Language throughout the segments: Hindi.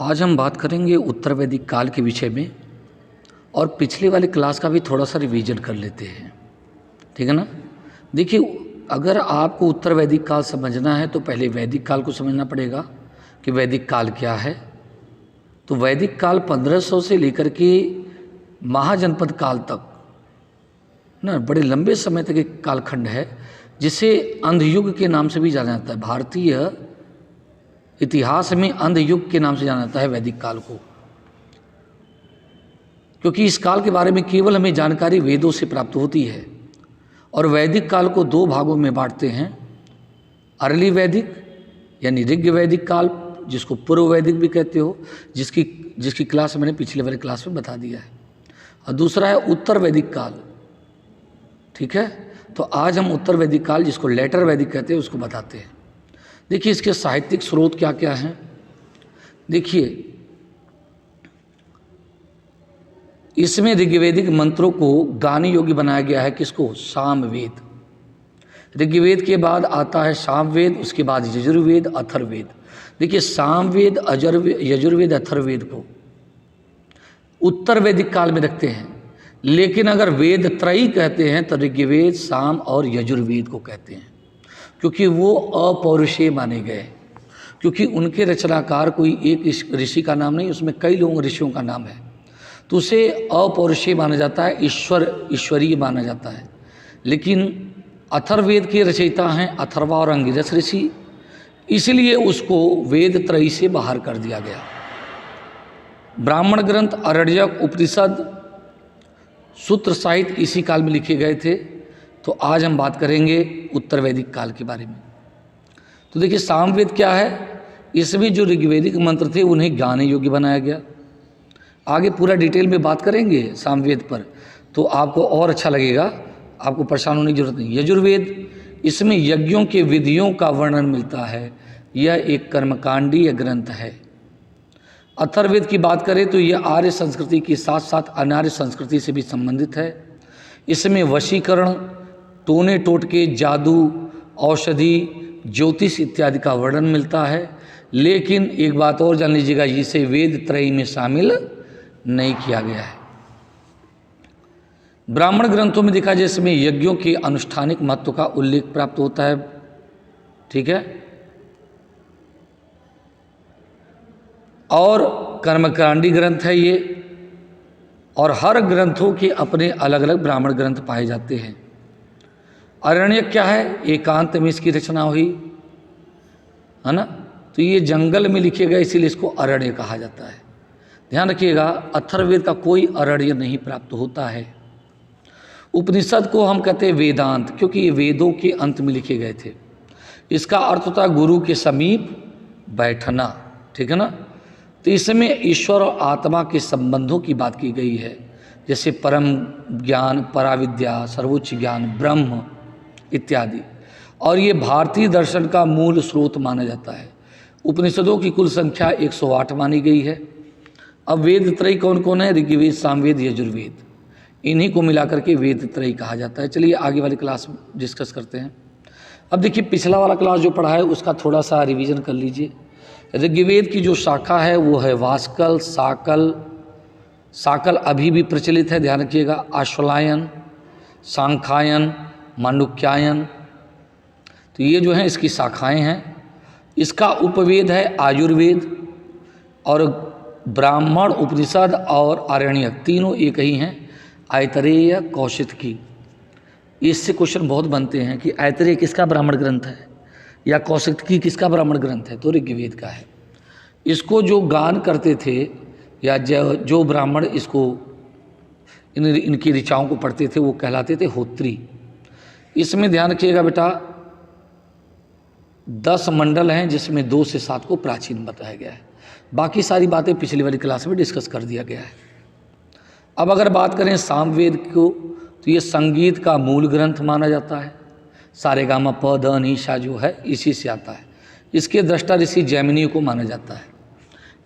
आज हम बात करेंगे उत्तर वैदिक काल के विषय में और पिछले वाले क्लास का भी थोड़ा सा रिवीजन कर लेते हैं। ठीक है ना। देखिए, अगर आपको उत्तर वैदिक काल समझना है तो पहले वैदिक काल को समझना पड़ेगा कि वैदिक काल क्या है। तो वैदिक काल 1500 से लेकर के महाजनपद काल तक ना बड़े लंबे समय तक एक कालखंड है, जिसे अंधयुग के नाम से भी जाना जाता है। भारतीय इतिहास में अंधयुग के नाम से जाना जाता है वैदिक काल को, क्योंकि इस काल के बारे में केवल हमें जानकारी वेदों से प्राप्त होती है। और वैदिक काल को दो भागों में बांटते हैं, अर्ली वैदिक यानी ऋग वैदिक काल, जिसको पूर्व वैदिक भी कहते हो, जिसकी क्लास मैंने पिछले वाले क्लास में बता दिया है, और दूसरा है उत्तर वैदिक काल। ठीक है, तो आज हम उत्तर वैदिक काल, जिसको लेटर वैदिक कहते हैं, उसको बताते हैं। देखिए, इसके साहित्यिक स्रोत क्या क्या हैं। देखिए, इसमें ऋग्वैदिक मंत्रों को गाने योग्य बनाया गया है। किसको? सामवेद। ऋग्वेद के बाद आता है सामवेद, उसके बाद यजुर्वेद, अथर्ववेद। देखिए, सामवेद, यजुर्वेद, अथर्ववेद को उत्तर वैदिक काल में रखते हैं, लेकिन अगर वेद त्रयी कहते हैं तो ऋग्वेद, साम और यजुर्वेद को कहते हैं, क्योंकि वो अपौरुषेय माने गए, क्योंकि उनके रचनाकार कोई एक ऋषि का नाम नहीं, उसमें कई लोगों ऋषियों का नाम है, तो उसे अपौरुषेय माना जाता है, ईश्वरीय माना जाता है। लेकिन अथर्ववेद के रचयिता हैं अथर्वा और अंगिरस ऋषि, इसलिए उसको वेद त्रयी से बाहर कर दिया गया। ब्राह्मण ग्रंथ, आरण्यक, उपनिषद, सूत्र साहित्य इसी काल में लिखे गए थे। तो आज हम बात करेंगे उत्तर वैदिक काल के बारे में। तो देखिए, सामवेद क्या है। इसमें जो ऋग्वैदिक मंत्र थे उन्हें गाने योग्य बनाया गया। आगे पूरा डिटेल में बात करेंगे सामवेद पर, तो आपको और अच्छा लगेगा, आपको परेशान होने की जरूरत नहीं। यजुर्वेद, इसमें यज्ञों के विधियों का वर्णन मिलता है, यह एक कर्मकांडीय ग्रंथ है। अथर्ववेद की बात करें तो यह आर्य संस्कृति के साथ साथ अनार्य संस्कृति से भी संबंधित है। इसमें वशीकरण, टोने टोटके, जादू, औषधि, ज्योतिष इत्यादि का वर्णन मिलता है। लेकिन एक बात और जान लीजिएगा, इसे वेद त्रयी में शामिल नहीं किया गया है। ब्राह्मण ग्रंथों में देखा जाए, इसमें यज्ञों के अनुष्ठानिक महत्व का उल्लेख प्राप्त होता है। ठीक है, और कर्मकांडी ग्रंथ है ये, और हर ग्रंथों के अपने अलग अलग ब्राह्मण ग्रंथ पाए जाते हैं। आरण्यक क्या है? एकांत में इसकी रचना हुई है ना, तो ये जंगल में लिखे गए, इसीलिए इसको अरण्य कहा जाता है। ध्यान रखिएगा, अथर्ववेद का कोई अरण्य नहीं प्राप्त होता है। उपनिषद को हम कहते हैं वेदांत, क्योंकि ये वेदों के अंत में लिखे गए थे। इसका अर्थ होता है गुरु के समीप बैठना। ठीक है ना। तो इसमें ईश्वर और आत्मा के संबंधों की बात की गई है, जैसे परम ज्ञान, पराविद्या, सर्वोच्च ज्ञान, ब्रह्म इत्यादि। और ये भारतीय दर्शन का मूल स्रोत माना जाता है। उपनिषदों की कुल संख्या 108 मानी गई है। अब वेद त्रयी कौन कौन है? ऋग्वेद, सामवेद, यजुर्वेद, इन्हीं को मिलाकर के वेद त्रयी कहा जाता है। चलिए आगे वाली क्लास डिस्कस करते हैं। अब देखिए, पिछला वाला क्लास जो पढ़ा है उसका थोड़ा सा रिवीजन कर लीजिए। ऋग्वेद की जो शाखा है वो है वास्कल, साकल। साकल अभी भी प्रचलित है, ध्यान रखिएगा। आश्वलायन, सांख्यायन, मांडुक्यायन, तो ये जो हैं इसकी शाखाएं हैं। इसका उपवेद है आयुर्वेद, और ब्राह्मण, उपनिषद और आरण्यक तीनों एक ही हैं। ऐतरेय, कौशिकी, इससे क्वेश्चन बहुत बनते हैं कि ऐतरेय किसका ब्राह्मण ग्रंथ है या कौशिकी किसका ब्राह्मण ग्रंथ है, तो ऋग्वेद का है। इसको जो गान करते थे या जो ब्राह्मण इसको इनकी ऋचाओं को पढ़ते थे वो कहलाते थे होत्री। इसमें ध्यान रखिएगा बेटा, 10 मंडल हैं, जिसमें 2 से 7 को प्राचीन बताया गया है। बाकी सारी बातें पिछली वाली क्लास में डिस्कस कर दिया गया है। अब अगर बात करें सामवेद को, तो ये संगीत का मूल ग्रंथ माना जाता है। सारेगामा प ध नि सा जो है इसी से आता है। इसके दृष्टा ऋषि जैमिनी को माना जाता है।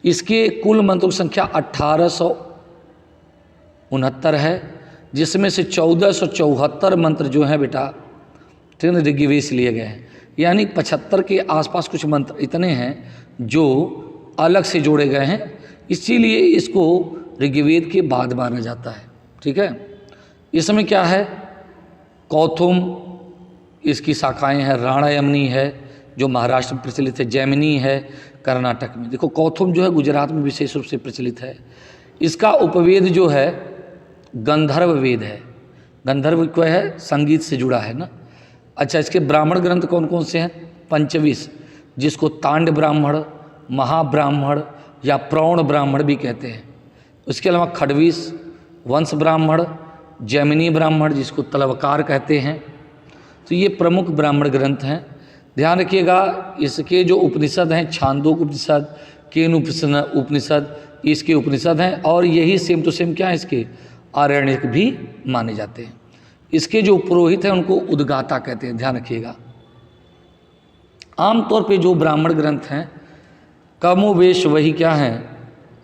इसके कुल मंत्रों की संख्या 1869 है, जिसमें से 1474 मंत्र जो हैं बेटा, ठीक है, ऋग्वेद से लिए गए हैं। यानी 75 के आसपास कुछ मंत्र इतने हैं जो अलग से जोड़े गए हैं, इसीलिए इसको ऋग्वेद के बाद माना जाता है। ठीक है। इसमें क्या है, कौथुम इसकी शाखाएं हैं, राणायमनी है जो महाराष्ट्र में प्रचलित है, जैमिनी है कर्नाटक में। देखो कौथुम जो है गुजरात में विशेष रूप से प्रचलित है। इसका उपवेद जो है गंधर्व वेद है। गंधर्व क्या है, संगीत से जुड़ा है ना। अच्छा, इसके ब्राह्मण ग्रंथ कौन कौन से हैं? 25, जिसको तांड ब्राह्मण, महाब्राह्मण या प्रौण ब्राह्मण भी कहते हैं। उसके अलावा खडवीस, वंश ब्राह्मण, जैमिनी ब्राह्मण जिसको तलवकार कहते हैं। तो ये प्रमुख ब्राह्मण ग्रंथ हैं। ध्यान रखिएगा, इसके जो उपनिषद हैं, छांदोक उपनिषद, केन उपनिषद, इसके उपनिषद हैं, और यही सेम टू सेम क्या है, इसके आरण्यक भी माने जाते हैं। इसके जो पुरोहित हैं उनको उद्गाता कहते हैं। ध्यान रखिएगा, आमतौर पे जो ब्राह्मण ग्रंथ हैं कमोवेश वही क्या हैं,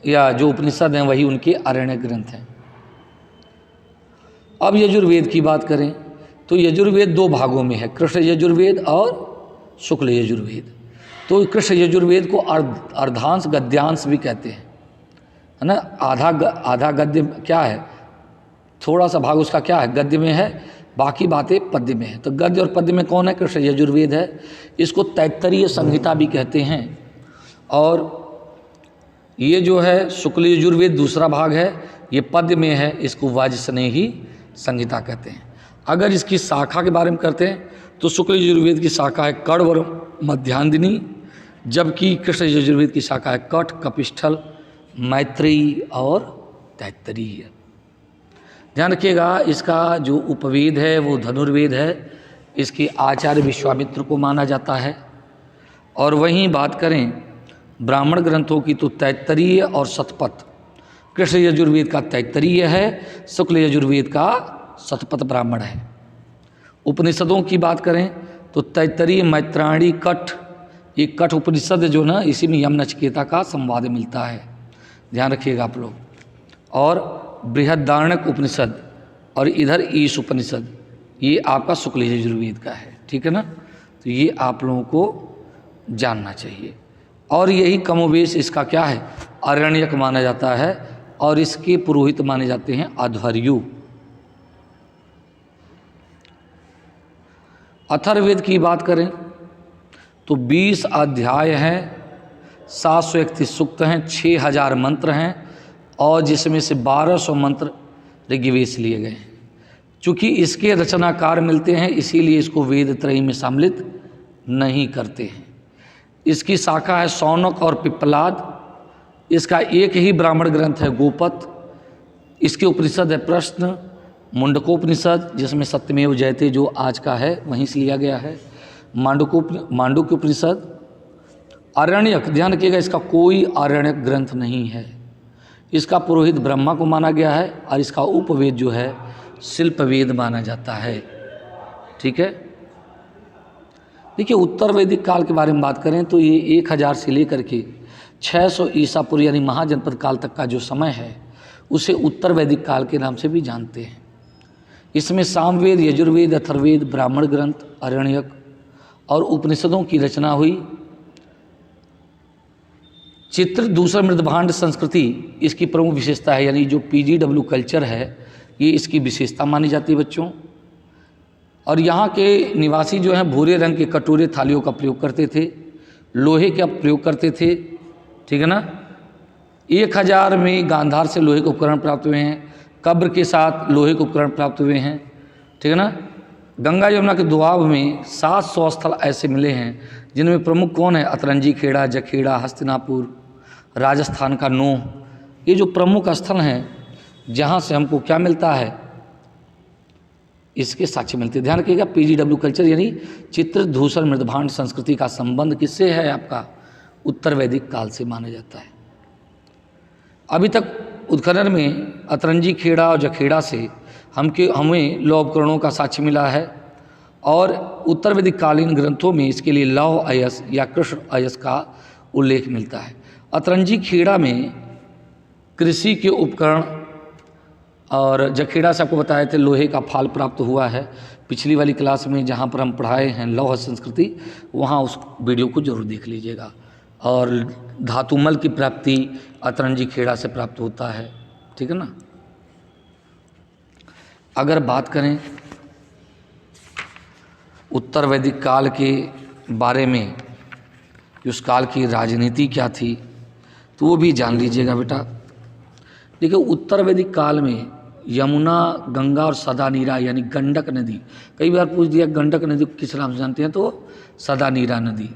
या जो उपनिषद हैं वही उनके आरण्यक ग्रंथ हैं। अब यजुर्वेद की बात करें तो यजुर्वेद 2 भागों में है, कृष्ण यजुर्वेद और शुक्ल यजुर्वेद। तो कृष्ण यजुर्वेद को अर्धांश गद्यांश भी कहते हैं, है ना। आधा गद्य क्या है, थोड़ा सा भाग उसका क्या है, गद्य में है, बाकी बातें पद्य में है। तो गद्य और पद्य में कौन है, कृष्ण यजुर्वेद है। इसको तैत्तरीय संहिता भी कहते हैं। और ये जो है शुक्ल यजुर्वेद दूसरा भाग है, ये पद्य में है, इसको वाजसनेयी संहिता कहते हैं। अगर इसकी शाखा के बारे में करते हैं तो शुक्ल यजुर्वेद की शाखा है कड़ और मध्यांदिनी, जबकि कृष्ण यजुर्वेद की शाखा है कठ, कपिष्ठल, मैत्रेयी और तैत्तरीय। ध्यान रखिएगा, इसका जो उपवेद है वो धनुर्वेद है। इसके आचार्य विश्वामित्र को माना जाता है। और वहीं बात करें ब्राह्मण ग्रंथों की तो तैत्तरीय और शतपथ। कृष्ण यजुर्वेद का तैत्तरीय है, शुक्ल यजुर्वेद का शतपथ ब्राह्मण है। उपनिषदों की बात करें तो तैत्तरीय, मैत्रायणी, कठ, ये कठ उपनिषद जो ना, इसी में यम नचिकेता का संवाद मिलता है। ध्यान रखिएगा आप लोग। और बृहदारण्यक उपनिषद और इधर ईश उपनिषद, ये आपका शुक्ल यजुर्वेद का है। ठीक है ना। तो ये आप लोगों को जानना चाहिए। और यही कमोवेश इसका क्या है, आरण्यक माना जाता है। और इसके पुरोहित माने जाते हैं अध्वर्यु। अथर्ववेद की बात करें तो 20 अध्याय हैं, 731 सूक्त हैं, 6000 मंत्र हैं, और जिसमें से 1200 मंत्र ऋग्वेद से लिए गए हैं। चूँकि इसके रचनाकार मिलते हैं इसीलिए इसको वेद त्रयी में सम्मिलित नहीं करते हैं। इसकी शाखा है शौनक और पिप्पलाद। इसका एक ही ब्राह्मण ग्रंथ है गोपत। इसके उपनिषद है प्रश्न, मुंडकोपनिषद जिसमें सत्यमेव जयते जो आज का है वहीं से लिया गया है, मांडुक्य उपनिषद। आरण्यक, ध्यान रखिएगा, इसका कोई आरण्यक ग्रंथ नहीं है। इसका पुरोहित ब्रह्मा को माना गया है और इसका उपवेद जो है शिल्पवेद माना जाता है। ठीक है। देखिए, उत्तर वैदिक काल के बारे में बात करें तो ये 1000 से लेकर के 600 ईसा पूर्व यानी महाजनपद काल तक का जो समय है उसे उत्तर वैदिक काल के नाम से भी जानते हैं। इसमें सामवेद, यजुर्वेद, अथर्ववेद, ब्राह्मण ग्रंथ, आरण्यक और उपनिषदों की रचना हुई। चित्र दूसरा मृदभांड संस्कृति इसकी प्रमुख विशेषता है, यानी जो PGW कल्चर है ये इसकी विशेषता मानी जाती है बच्चों। और यहाँ के निवासी जो हैं भूरे रंग के कटोरे थालियों का प्रयोग करते थे, लोहे का प्रयोग करते थे। ठीक है ना। 1000 में गांधार से लोहे के उपकरण प्राप्त हुए हैं, कब्र के साथ लोहे के उपकरण प्राप्त हुए हैं। ठीक है ना। गंगा यमुना के दुआब में 700 स्थल ऐसे मिले हैं जिनमें प्रमुख कौन है, अतरंजी खेड़ा, जखेड़ा, हस्तिनापुर, राजस्थान का नोह। ये जो प्रमुख स्थल हैं जहाँ से हमको क्या मिलता है, इसके साक्ष्य मिलते हैं। ध्यान रखिएगा, PGW कल्चर यानी चित्र धूसर मृदभांड संस्कृति का संबंध किससे है, आपका उत्तर वैदिक काल से माना जाता है। अभी तक उत्खनन में अतरंजी खेड़ा और जखेड़ा से हमें लौह उपकरणों का साक्ष्य मिला है। और उत्तर वैदिक कालीन ग्रंथों में इसके लिए लौह अयस या कृष्ण अयस का उल्लेख मिलता है। अतरंजी खेड़ा में कृषि के उपकरण और जखेड़ा से आपको बताए थे लोहे का फाल प्राप्त हुआ है। पिछली वाली क्लास में जहाँ पर हम पढ़ाए हैं लौह संस्कृति, वहाँ उस वीडियो को जरूर देख लीजिएगा। और धातुमल की प्राप्ति अतरंजी खेड़ा से प्राप्त होता है, ठीक है ना। अगर बात करें उत्तर वैदिक काल के बारे में कि उस काल की राजनीति क्या थी, तो वो भी जान लीजिएगा बेटा। देखिए उत्तर वैदिक काल में यमुना, गंगा और सदानीरा यानी गंडक नदी, कई बार पूछ दिया गंडक नदी किस नाम से जानते हैं, तो सदानीरा नदी।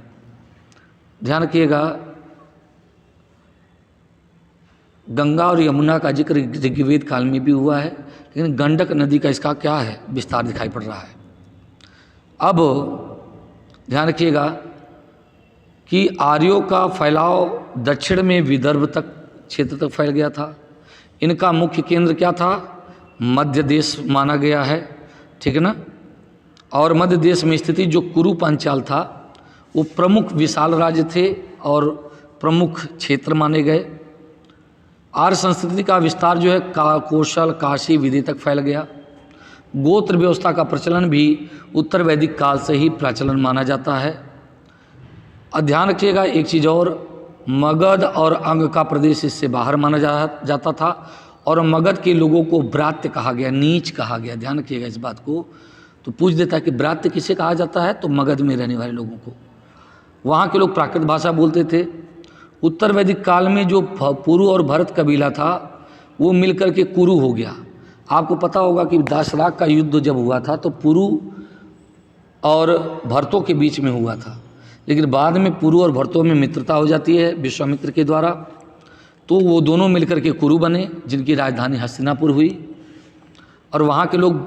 ध्यान रखिएगा, गंगा और यमुना का जिक्र ऋग्वेद काल में भी हुआ है, लेकिन गंडक नदी का इसका क्या है विस्तार दिखाई पड़ रहा है। अब ध्यान रखिएगा कि आर्यों का फैलाव दक्षिण में विदर्भ तक क्षेत्र तक फैल गया था। इनका मुख्य केंद्र क्या था, मध्य देश माना गया है, ठीक है ना। और मध्य देश में स्थिति जो कुरु पांचाल था वो प्रमुख विशाल राज्य थे और प्रमुख क्षेत्र माने गए। आर्य संस्कृति का विस्तार जो है कौशल, काशी, विदय तक फैल गया। गोत्र व्यवस्था का प्रचलन भी उत्तर वैदिक काल से ही प्रचलन माना जाता है। ध्यान रखिएगा एक चीज़ और, मगध और अंग का प्रदेश इससे बाहर माना जाता था और मगध के लोगों को ब्रात्य कहा गया, नीच कहा गया। ध्यान रखिएगा इस बात को, तो पूछ देता है कि ब्रात्य किसे कहा जाता है, तो मगध में रहने वाले लोगों को। वहाँ के लोग प्राकृत भाषा बोलते थे। उत्तर वैदिक काल में जो पुरु और भरत कबीला था वो मिलकर के कुरु हो गया। आपको पता होगा कि दाशराग का युद्ध जब हुआ था तो पुरु और भरतों के बीच में हुआ था, लेकिन बाद में पुरु और भरतों में मित्रता हो जाती है विश्वामित्र के द्वारा, तो वो दोनों मिलकर के कुरु बने, जिनकी राजधानी हस्तिनापुर हुई। और वहाँ के लोग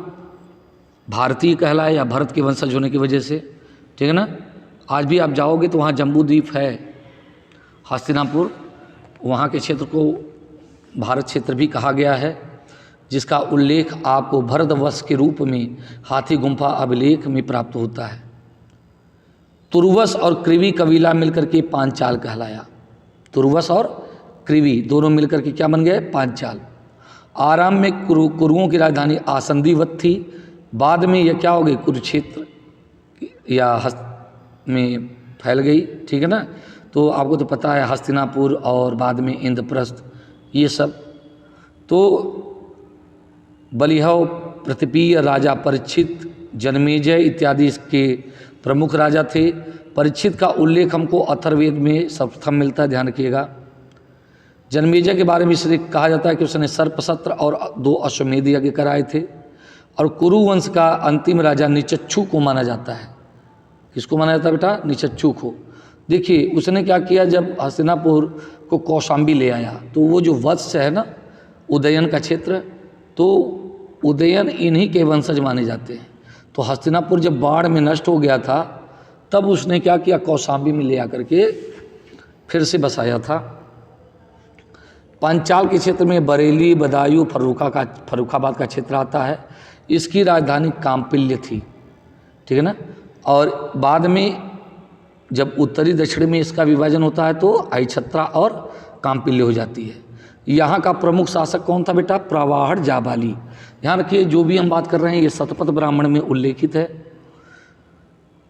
भारतीय कहलाए या भरत के वंशज होने की वजह से, ठीक है ना। आज भी आप जाओगे तो वहाँ जम्बू द्वीप है, हस्तिनापुर, वहाँ के क्षेत्र को भारत क्षेत्र भी कहा गया है, जिसका उल्लेख आपको भरतवंश के रूप में हाथी गुम्फा अभिलेख में प्राप्त होता है। तुर्वस और कृवि कबीला मिलकर के पांचाल कहलाया। तुर्वस और कृवि दोनों मिलकर के क्या बन गए, पांचाल। आराम में कुरुओं की राजधानी आसंदीवत थी, बाद में यह क्या हो गई, कुरुक्षेत्र या में फैल गई, ठीक है ना। तो आपको तो पता है हस्तिनापुर और बाद में इंद्रप्रस्थ, ये सब। तो बलिहव, पृथ्वी राजा परीक्षित, जनमेजय इत्यादि इसके प्रमुख राजा थे। परीक्षित का उल्लेख हमको अथर्ववेद में सर्वप्रथम मिलता है, ध्यान रखिएगा। जनमेजय के बारे में इसलिए कहा जाता है कि उसने सर्पसत्र और 2 अश्वमेध यज्ञ कराए थे। और कुरुवंश का अंतिम राजा निचच्छू को माना जाता है। किसको माना जाता है बेटा, निचच्छू को। देखिए उसने क्या किया, जब हस्तिनापुर को कौशाम्बी ले आया तो वो जो वत्स है ना, उदयन का क्षेत्र, तो उदयन इन्हीं के वंशज माने जाते हैं। तो हस्तिनापुर जब बाढ़ में नष्ट हो गया था तब उसने क्या किया, कौशाम्बी में ले आकर के फिर से बसाया था। पांचाल के क्षेत्र में बरेली, बदायूं, फर्रुखाबाद का क्षेत्र आता है। इसकी राजधानी काम्पिल्य थी, ठीक है ना। और बाद में जब उत्तरी दक्षिण में इसका विभाजन होता है तो आइछत्रा और काम्पिल्य हो जाती है। यहाँ का प्रमुख शासक कौन था बेटा, प्रवाहड़ जाबाली। ध्यान रखिए जो भी हम बात कर रहे हैं ये शतपथ ब्राह्मण में उल्लेखित है।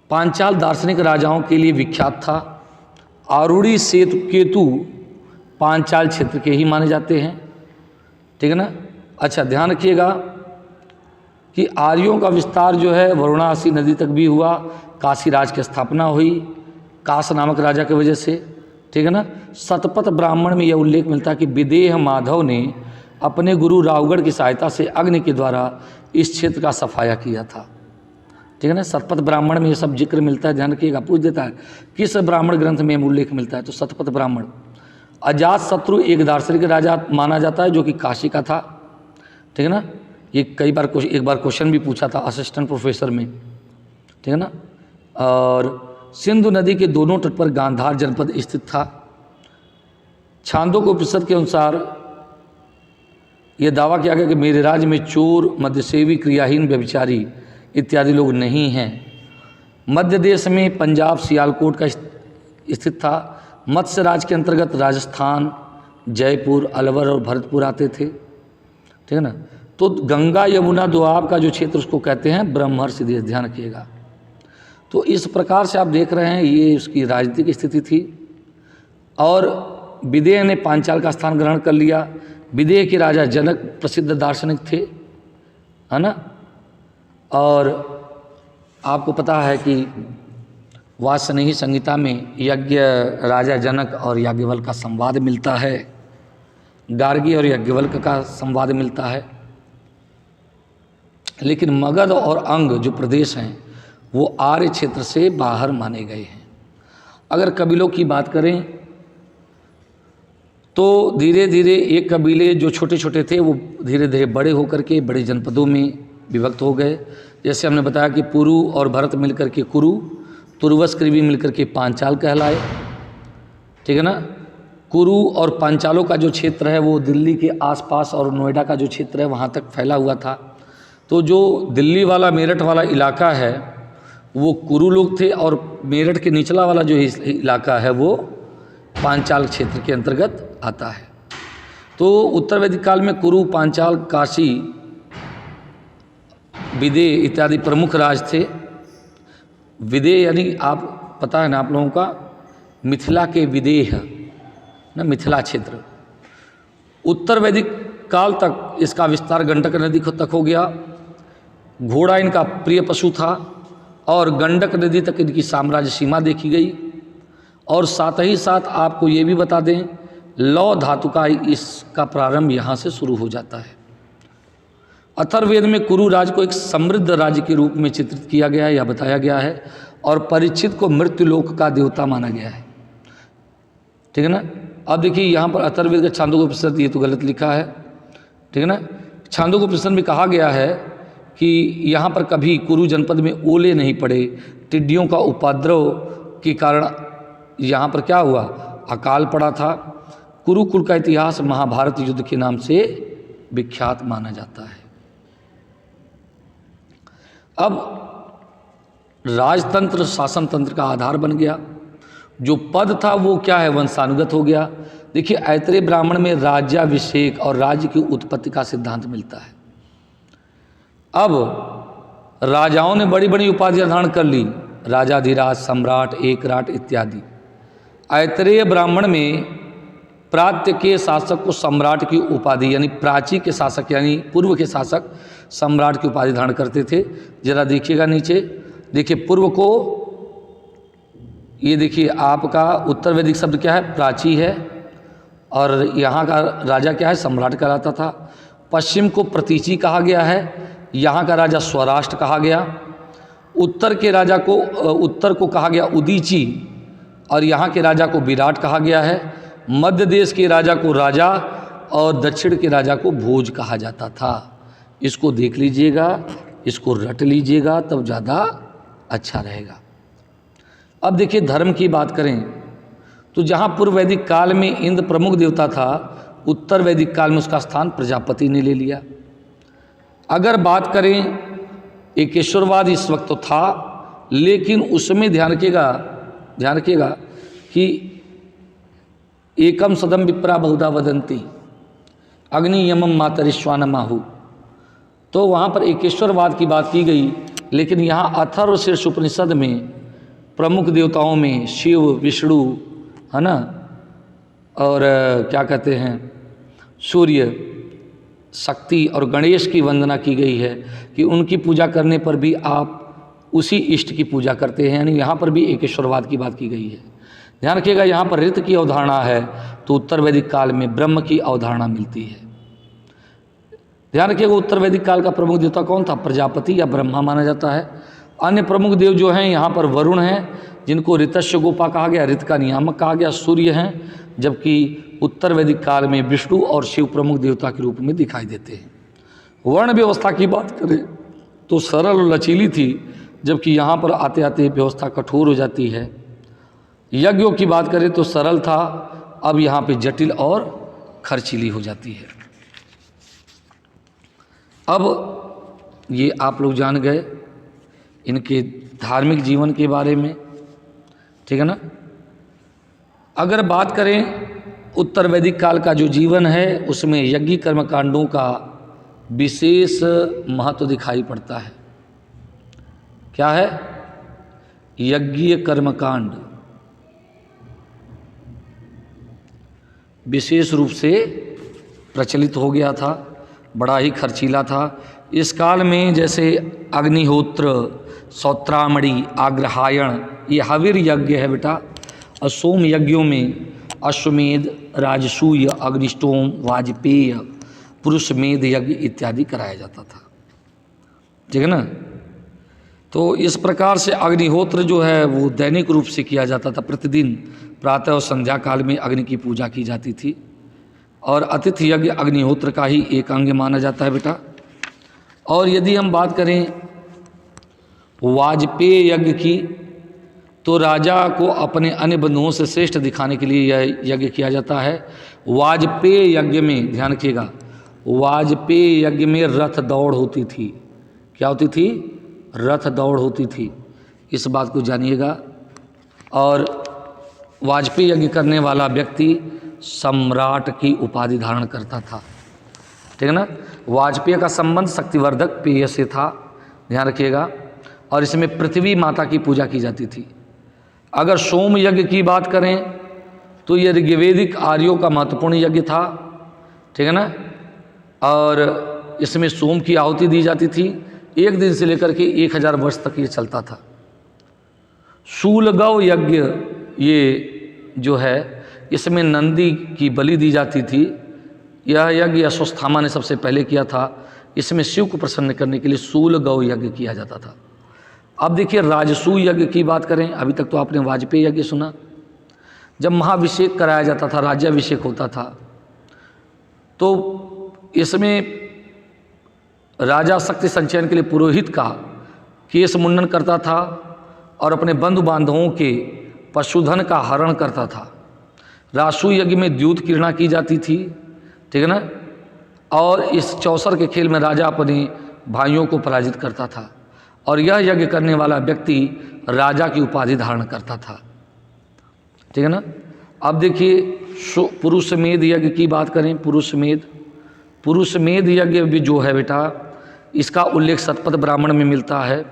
पांचाल दार्शनिक राजाओं के लिए विख्यात था। आरूढ़ी केतु पांचाल क्षेत्र के ही माने जाते हैं, ठीक है ना। अच्छा ध्यान रखिएगा कि आर्यों का विस्तार जो है वरुणासी नदी तक भी हुआ। काशी राज की स्थापना हुई काश नामक राजा की वजह से, ठीक है ना। शतपथ ब्राह्मण में यह उल्लेख मिलता है कि विदेह माधव ने अपने गुरु रावगढ़ की सहायता से अग्नि के द्वारा इस क्षेत्र का सफाया किया था, ठीक है ना। शतपथ ब्राह्मण में ये सब जिक्र मिलता है, ध्यान रखिएगा। पूछ देता है किस ब्राह्मण ग्रंथ में उल्लेख मिलता है, तो शतपथ ब्राह्मण। अजात शत्रु एक दार्शनिक राजा माना जाता है जो कि काशी का था, ठीक है ना। ये एक बार क्वेश्चन भी पूछा था असिस्टेंट प्रोफेसर में, ठीक है ना। और सिंधु नदी के दोनों तट पर गांधार जनपद स्थित था। छांदोग्योपनिषद के अनुसार यह दावा किया गया कि मेरे राज्य में चोर, मध्यसेवी, क्रियाहीन, व्यभिचारी इत्यादि लोग नहीं हैं। मध्य देश में पंजाब सियालकोट का स्थित था। मत्स्य राज के अंतर्गत राजस्थान, जयपुर, अलवर और भरतपुर आते थे, ठीक है ना। तो गंगा यमुना दोआब का जो क्षेत्र उसको कहते हैं ब्रह्मर्षि देश, ध्यान रखिएगा। तो इस प्रकार से आप देख रहे हैं ये उसकी राजनीतिक स्थिति थी। और विदेह ने पांचाल का स्थान ग्रहण कर लिया। विदेह के राजा जनक प्रसिद्ध दार्शनिक थे, है ना। और आपको पता है कि वासनेही संहिता में यज्ञ राजा जनक और याज्ञवल्क्य का संवाद मिलता है, गार्गी और याज्ञवल्क्य का संवाद मिलता है। लेकिन मगध और अंग जो प्रदेश हैं वो आर्य क्षेत्र से बाहर माने गए हैं। अगर कबीलों की बात करें तो धीरे धीरे एक कबीले जो छोटे छोटे थे वो धीरे धीरे बड़े होकर के बड़े जनपदों में विभक्त हो गए। जैसे हमने बताया कि पुरु और भरत मिलकर के कुरु, तुर्वस्कृवि मिलकर के पांचाल कहलाए, ठीक है ना। कुरु और पांचालों का जो क्षेत्र है वो दिल्ली के आसपास और नोएडा का जो क्षेत्र है वहाँ तक फैला हुआ था। तो जो दिल्ली वाला मेरठ वाला इलाका है वो कुरु लोग थे, और मेरठ के निचला वाला जो इलाका है वो पांचाल क्षेत्र के अंतर्गत आता है। तो उत्तर वैदिक काल में कुरु, पांचाल, काशी, विदेह इत्यादि प्रमुख राज थे। विदेह यानी आप पता है ना आप लोगों का, मिथिला के विदेह ना, मिथिला क्षेत्र। उत्तर वैदिक काल तक इसका विस्तार गंडक नदी तक हो गया। घोड़ा इनका प्रिय पशु था और गंडक नदी तक इनकी साम्राज्य सीमा देखी गई। और साथ ही साथ आपको ये भी बता दें, लौ धातु का इसका प्रारंभ यहाँ से शुरू हो जाता है। अथर्ववेद में कुरु राज को एक समृद्ध राज्य के रूप में चित्रित किया गया है या बताया गया है, और परीक्षित को मृत्युलोक का देवता माना गया है, ठीक है ना। अब देखिए यहाँ पर अथर्ववेद का छांदोग्योपनिषद, ये तो गलत लिखा है, ठीक है ना। छांदोग्योपनिषद में कहा गया है कि यहाँ पर कभी कुरु जनपद में ओले नहीं पड़े, टिड्डियों का उपद्रव के कारण यहाँ पर क्या हुआ, अकाल पड़ा था। कुरुकुल का इतिहास महाभारत युद्ध के नाम से विख्यात माना जाता है। अब राजतंत्र शासन तंत्र का आधार बन गया। जो पद था वो क्या है, वंशानुगत हो गया। देखिए ऐतरेय ब्राह्मण में राज्याभिषेक और राज्य की उत्पत्ति का सिद्धांत मिलता है। अब राजाओं ने बड़ी बड़ी उपाधियां धारण कर ली, राजाधिराज, सम्राट, एकराट इत्यादि। ऐतरेय ब्राह्मण में प्रात्य के शासक को सम्राट की उपाधि, यानी प्राची के शासक यानी पूर्व के शासक सम्राट की उपाधि धारण करते थे। जरा देखिएगा नीचे, देखिए पूर्व को, ये देखिए आपका उत्तर वैदिक शब्द क्या है, प्राची है, और यहाँ का राजा क्या है, सम्राट कहलाता था। पश्चिम को प्रतीची कहा गया है, यहाँ का राजा स्वराष्ट्र कहा गया। उत्तर के राजा को, उत्तर को कहा गया उदीची, और यहाँ के राजा को विराट कहा गया है। मध्य देश के राजा को राजा और दक्षिण के राजा को भोज कहा जाता था। इसको देख लीजिएगा, इसको रट लीजिएगा, तब ज़्यादा अच्छा रहेगा। अब देखिए धर्म की बात करें तो जहाँ पूर्व वैदिक काल में इंद्र प्रमुख देवता था, उत्तर वैदिक काल में उसका स्थान प्रजापति ने ले लिया। अगर बात करें एकेश्वरवाद इस वक्त तो था, लेकिन उसमें ध्यान रखिएगा कि एकम सदम विप्रा बहुधा वदंती अग्नि यमम मातरिश्वान माहु, तो वहाँ पर एकेश्वरवाद की बात की गई। लेकिन यहाँ अथर्वशीर्ष उपनिषद में प्रमुख देवताओं में शिव, विष्णु, है ना, और क्या कहते हैं, सूर्य, शक्ति और गणेश की वंदना की गई है कि उनकी पूजा करने पर भी आप उसी इष्ट की पूजा करते हैं। यानी यहाँ पर भी एकेश्वरवाद की बात की गई है। ध्यान रखिएगा, यहाँ पर ऋत की अवधारणा है तो उत्तर वैदिक काल में ब्रह्म की अवधारणा मिलती है। ध्यान रखिएगा, उत्तर वैदिक काल का प्रमुख देवता कौन था, प्रजापति या ब्रह्मा माना जाता है। अन्य प्रमुख देव जो हैं यहाँ पर वरुण हैं, जिनको ऋतस्य गोपा कहा गया, ऋत का नियामक कहा गया, सूर्य हैं, जबकि उत्तर वैदिक काल में विष्णु और शिव प्रमुख देवता के रूप में दिखाई देते हैं। वर्ण व्यवस्था की बात करें तो सरल और लचीली थी, जबकि यहाँ पर आते आते व्यवस्था कठोर हो जाती है। यज्ञों की बात करें तो सरल था, अब यहाँ पे जटिल और खर्चीली हो जाती है। अब ये आप लोग जान गए इनके धार्मिक जीवन के बारे में, ठीक है ना। अगर बात करें उत्तर वैदिक काल का जो जीवन है उसमें यज्ञ कर्मकांडों का विशेष महत्व दिखाई पड़ता है। क्या है, यज्ञ कर्मकांड। विशेष रूप से प्रचलित हो गया था, बड़ा ही खर्चीला था। इस काल में जैसे अग्निहोत्र, सौत्रामणि, आग्रहायण, ये हविर यज्ञ है बेटा। और सोम यज्ञों में अश्वमेध, राजसूय, अग्निष्टोम, वाजपेय, पुरुषमेध यज्ञ इत्यादि कराया जाता था, ठीक है ना। तो इस प्रकार से अग्निहोत्र जो है वो दैनिक रूप से किया जाता था। प्रतिदिन प्रातः और संध्या काल में अग्नि की पूजा की जाती थी। और अतिथि यज्ञ अग्निहोत्र का ही एक अंग माना जाता है बेटा। और यदि हम बात करें वाजपेय यज्ञ की, तो राजा को अपने अन्य बंधुओं से श्रेष्ठ दिखाने के लिए यह यज्ञ किया जाता है। वाजपेय यज्ञ में ध्यान रखिएगा, वाजपेय यज्ञ में रथ दौड़ होती थी। क्या होती थी? रथ दौड़ होती थी, इस बात को जानिएगा। और वाजपेय यज्ञ करने वाला व्यक्ति सम्राट की उपाधि धारण करता था, ठीक है ना। वाजपेय का संबंध शक्तिवर्धक पेय से था, ध्यान रखिएगा। और इसमें पृथ्वी माता की पूजा की जाती थी। अगर सोम यज्ञ की बात करें तो यह ऋग्वैदिक आर्यों का महत्वपूर्ण यज्ञ था, ठीक है ना। और इसमें सोम की आहुति दी जाती थी। 1 दिन से लेकर के 1000 वर्ष तक ये चलता था। शूलगौ यज्ञ ये जो है, इसमें नंदी की बलि दी जाती थी। यह यज्ञ अश्वत्थामा ने सबसे पहले किया था। इसमें शिव को प्रसन्न करने के लिए शूलगौ यज्ञ किया जाता था। अब देखिए राजसूय यज्ञ की बात करें, अभी तक तो आपने वाजपेय यज्ञ सुना। जब महाभिषेक कराया जाता था, राज्याभिषेक होता था, तो इसमें राजा शक्ति संचयन के लिए पुरोहित का केश मुंडन करता था और अपने बंधु बांधवों के पशुधन का हरण करता था। राजसूय यज्ञ में द्यूत क्रीड़ा की जाती थी, ठीक है ना। और इस चौसर के खेल में राजा अपने भाइयों को पराजित करता था। और यह यज्ञ करने वाला व्यक्ति राजा की उपाधि धारण करता था, ठीक है ना। अब देखिए पुरुषमेध यज्ञ की बात करें। पुरुषमेध यज्ञ भी जो है बेटा, इसका उल्लेख शतपथ ब्राह्मण में मिलता है।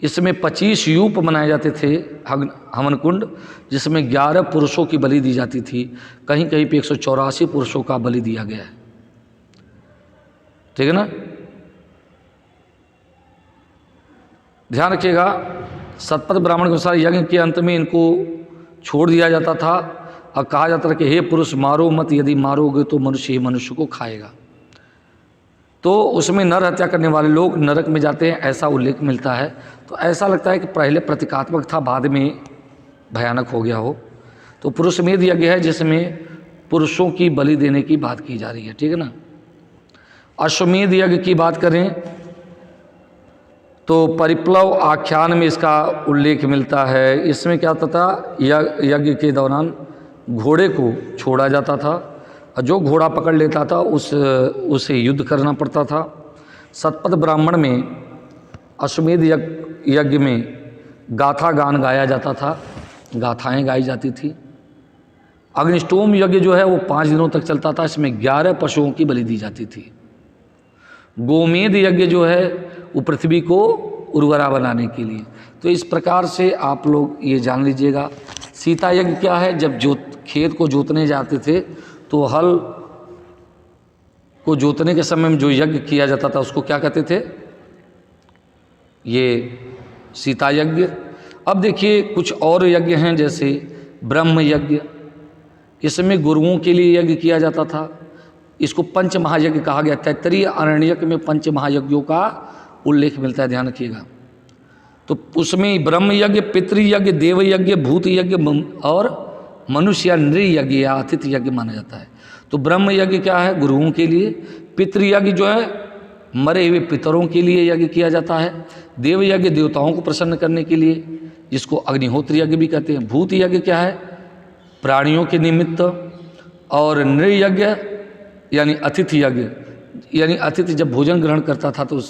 इसमें 25 यूप मनाए जाते थे हवन कुंड, जिसमें 11 पुरुषों की बलि दी जाती थी। कहीं कहीं पे 184 पुरुषों का बलि दिया गया है, ठीक है ना। ध्यान रखिएगा, शतपथ ब्राह्मण के अनुसार यज्ञ के अंत में इनको छोड़ दिया जाता था और कहा जाता था कि हे पुरुष मारो मत, यदि मारोगे तो मनुष्य ही मनुष्य को खाएगा। तो उसमें नर हत्या करने वाले लोग नरक में जाते हैं, ऐसा उल्लेख मिलता है। तो ऐसा लगता है कि पहले प्रतीकात्मक था, बाद में भयानक हो गया हो। तो पुरुषमेध यज्ञ है जिसमें पुरुषों की बलि देने की बात की जा रही है, ठीक है ना। अश्वमेध यज्ञ की बात करें तो परिप्लव आख्यान में इसका उल्लेख मिलता है। इसमें क्या होता था, यज्ञ के दौरान घोड़े को छोड़ा जाता था और जो घोड़ा पकड़ लेता था उसे युद्ध करना पड़ता था। शतपथ ब्राह्मण में अश्वमेध यज्ञ में गाथा गान गाया जाता था, गाथाएं गाई जाती थी। अग्निष्टोम यज्ञ जो है वो 5 दिनों तक चलता था। इसमें 11 पशुओं की बलि दी जाती थी। गोमेध यज्ञ जो है वो पृथ्वी को उर्वरा बनाने के लिए। तो इस प्रकार से आप लोग ये जान लीजिएगा। सीता यज्ञ क्या है, जब खेत को जोतने जाते थे तो हल को जोतने के समय में जो यज्ञ किया जाता था उसको क्या कहते थे, ये सीता यज्ञ। अब देखिए कुछ और यज्ञ हैं, जैसे ब्रह्म यज्ञ। इसमें गुरुओं के लिए यज्ञ किया जाता था। इसको पंच महायज्ञ कहा गया। तैत्तरीय आरण्यक में पंच महायज्ञों का उल्लेख मिलता है, ध्यान रखिएगा। तो उसमें ब्रह्म यज्ञ, पितृयज्ञ, देव यज्ञ, भूत यज्ञ और मनुष्य या नृ यज्ञ या अतिथि यज्ञ माना जाता है। तो ब्रह्म यज्ञ क्या है, गुरुओं के लिए। पितृयज्ञ जो है मरे हुए पितरों के लिए यज्ञ किया जाता है। देव यज्ञ देवताओं को प्रसन्न करने के लिए, जिसको अग्निहोत्र यज्ञ भी कहते हैं। भूत यज्ञ क्या है, प्राणियों के निमित्त। और नृ यज्ञ यानी अतिथि यज्ञ, यानी अतिथि जब भोजन ग्रहण करता था तो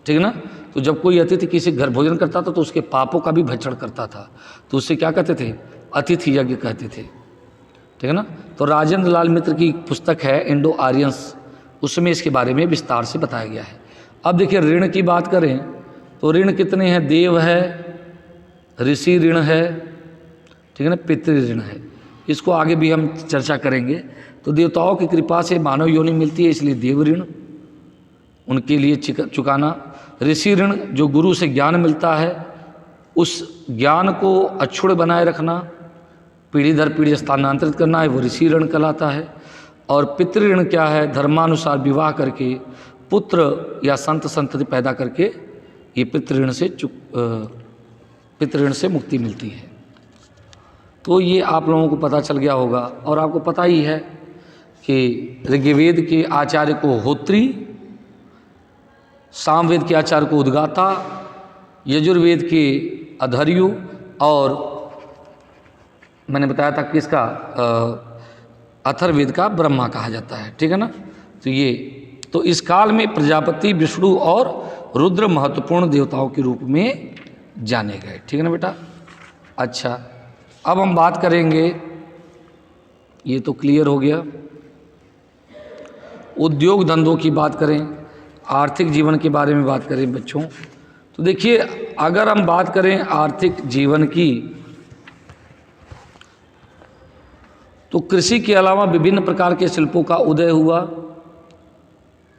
ठीक है ना, तो जब कोई अतिथि किसी घर भोजन करता था तो उसके पापों का भी भक्षण करता था, तो उससे क्या कहते थे, अतिथि यज्ञ कहते थे, ठीक है ना। तो राजेंद्र लाल मित्र की पुस्तक है इंडो आर्यंस, उसमें इसके बारे में विस्तार से बताया गया है। अब देखिए ऋण की बात करें तो ऋण कितने हैं, देव है, ऋषि ऋण है, ठीक है ना, पितृ ऋण है। इसको आगे भी हम चर्चा करेंगे। तो देवताओं की कृपा से मानव योनि मिलती है, इसलिए देव ऋण उनके लिए चुकाना। ऋषि ऋण जो गुरु से ज्ञान मिलता है उस ज्ञान को अक्षुण्ण बनाए रखना, पीढ़ी दर पीढ़ी स्थानांतरित करना है, वो ऋषि ऋण कहलाता है। और पितृ ऋण क्या है? धर्मानुसार विवाह करके पुत्र या संत संतति पैदा करके ये पितृ ऋण से मुक्ति मिलती है। तो ये आप लोगों को पता चल गया होगा। और आपको पता ही है कि ऋग्वेद के आचार्य को होत्री, सामवेद के आचार्य को उद्गाता, यजुर्वेद के अधर्यु, और मैंने बताया था किसका, अथर्ववेद का ब्रह्मा कहा जाता है, ठीक है ना। तो इस काल में प्रजापति, विष्णु और रुद्र महत्वपूर्ण देवताओं के रूप में जाने गए, ठीक है ना बेटा। अच्छा, अब हम बात करेंगे, ये तो क्लियर हो गया, उद्योग धंधों की बात करें, आर्थिक जीवन के बारे में बात करें बच्चों। तो देखिए, अगर हम बात करें आर्थिक जीवन की, तो कृषि के अलावा विभिन्न प्रकार के शिल्पों का उदय हुआ।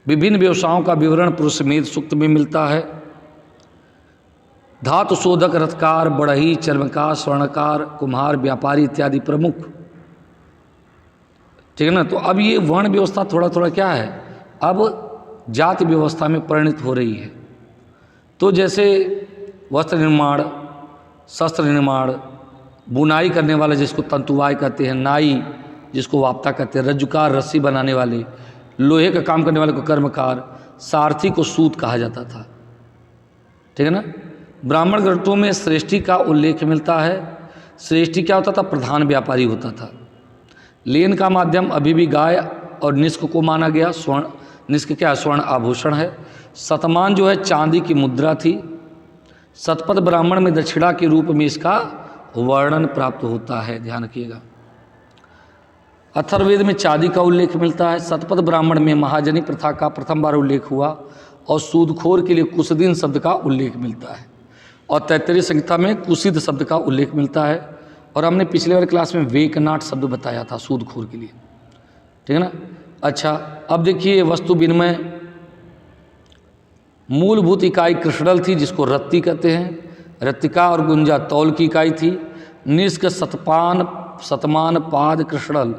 विभिन्न व्यवसायों का विवरण पुरुषमेध सूक्त में मिलता है। धातु शोधक, रथकार, बढ़ई, चर्मकार, स्वर्णकार, कुम्हार, व्यापारी इत्यादि प्रमुख, ठीक है ना। तो अब ये वर्ण व्यवस्था थोड़ा थोड़ा क्या है, अब जाति व्यवस्था में परिणत हो रही है। तो जैसे वस्त्र निर्माण, शस्त्र निर्माण, बुनाई करने वाले जिसको तंतुवाय कहते हैं, नाई जिसको वाप्ता कहते हैं, रज्जुकार रस्सी बनाने वाले, लोहे का काम करने वाले को कर्मकार, सारथी को सूत कहा जाता था, ठीक है ना। ब्राह्मण ग्रंथों में श्रेष्ठी का उल्लेख मिलता है। श्रेष्ठी क्या होता था? प्रधान व्यापारी होता था। लेन का माध्यम अभी भी गाय और निष्क को माना गया। निष्क क्या? स्वर्ण आभूषण है। शतमान जो है चांदी की मुद्रा थी। शतपथ ब्राह्मण में दक्षिणा के रूप में इसका वर्णन प्राप्त होता है, ध्यान रखिएगा। अथर्ववेद में चांदी का उल्लेख मिलता है। शतपथ ब्राह्मण में महाजनी प्रथा का प्रथम बार उल्लेख हुआ और सूदखोर के लिए कुसदिन शब्द का उल्लेख मिलता है। और तैत्तरीय संहिता में कुसिद शब्द का उल्लेख मिलता है। और हमने पिछले वाली क्लास में वेकनाट शब्द बताया था सूदखोर के लिए, ठीक है ना। अच्छा, अब देखिए वस्तु विनिमय, मूलभूत इकाई कृष्णल थी जिसको रत्ती कहते हैं। रत्तिका और गुंजा तौल की इकाई थी। निष्क, शतपान, शतमान, पाद, कृष्णल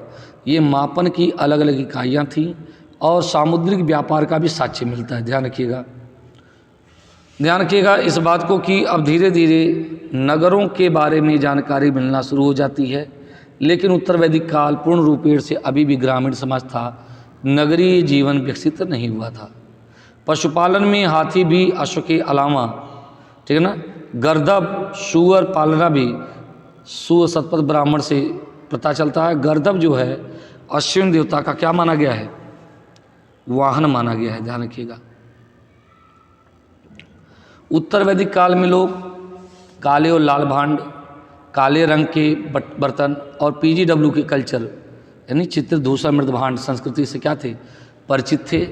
ये मापन की अलग अलग इकाइयाँ थीं। और सामुद्रिक व्यापार का भी साक्ष्य मिलता है, ध्यान रखिएगा। ध्यान रखिएगा इस बात को कि अब धीरे धीरे नगरों के बारे में जानकारी मिलना शुरू हो जाती है। लेकिन उत्तर वैदिक काल पूर्ण रूपेण से अभी भी ग्रामीण समाज था, नगरीय जीवन विकसित नहीं हुआ था। पशुपालन में हाथी भी अश्व के अलावा, ठीक है ना, गर्दभ, सूअर पालना भी सूअर शतपथ ब्राह्मण से पता चलता है। गर्दभ जो है अश्विन देवता का क्या माना गया है? वाहन माना गया है, ध्यान रखिएगा। उत्तर वैदिक काल में लोग काले और लाल भांड, काले रंग के बर्तन और पीजीडब्ल्यू के कल्चर यानी चित्र धूसर मृद भांड संस्कृति से क्या थे? परिचित थे।